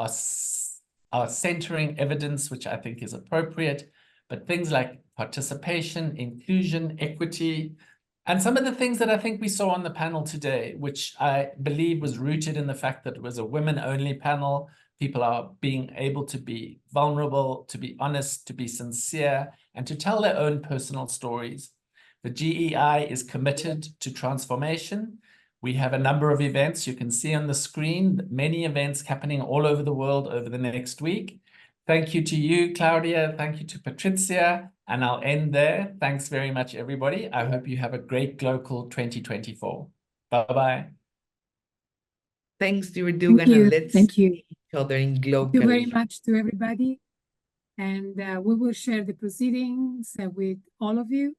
are centering evidence, which I think is appropriate, but things like participation, inclusion, equity, and some of the things that I think we saw on the panel today, which I believe was rooted in the fact that it was a women-only panel. People are being able to be vulnerable, to be honest, to be sincere, and to tell their own personal stories. The GEI is committed to transformation. We have a number of events. You can see on the screen, many events happening all over the world over the next week. Thank you to you, Claudia. Thank you to Patrizia. And I'll end there. Thanks very much, everybody. I hope you have a great gLOCAL 2024. Bye-bye. Thanks, dear Dugan, and let's Thank you. see each other in gLOCAL. Thank you very much to everybody. And we will share the proceedings with all of you.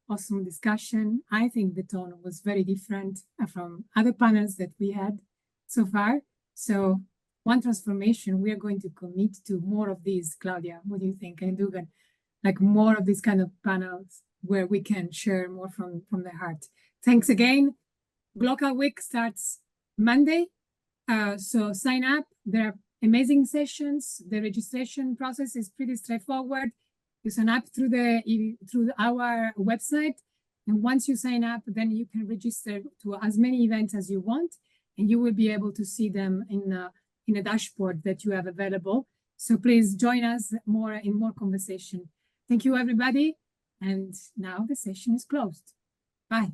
Awesome discussion. I think the tone was very different from other panels that we had so far. So one transformation, we are going to commit to more of these. Claudia, what do you think? And Dugan, like more of these kind of panels where we can share more from the heart. Thanks again. gLOCAL Week starts Monday. So sign up. There are amazing sessions. The registration process is pretty straightforward. You sign up through our website, and once you sign up, then you can register to as many events as you want, and you will be able to see them in a dashboard that you have available. So please join us in more conversation. Thank you, everybody, and now the session is closed. Bye.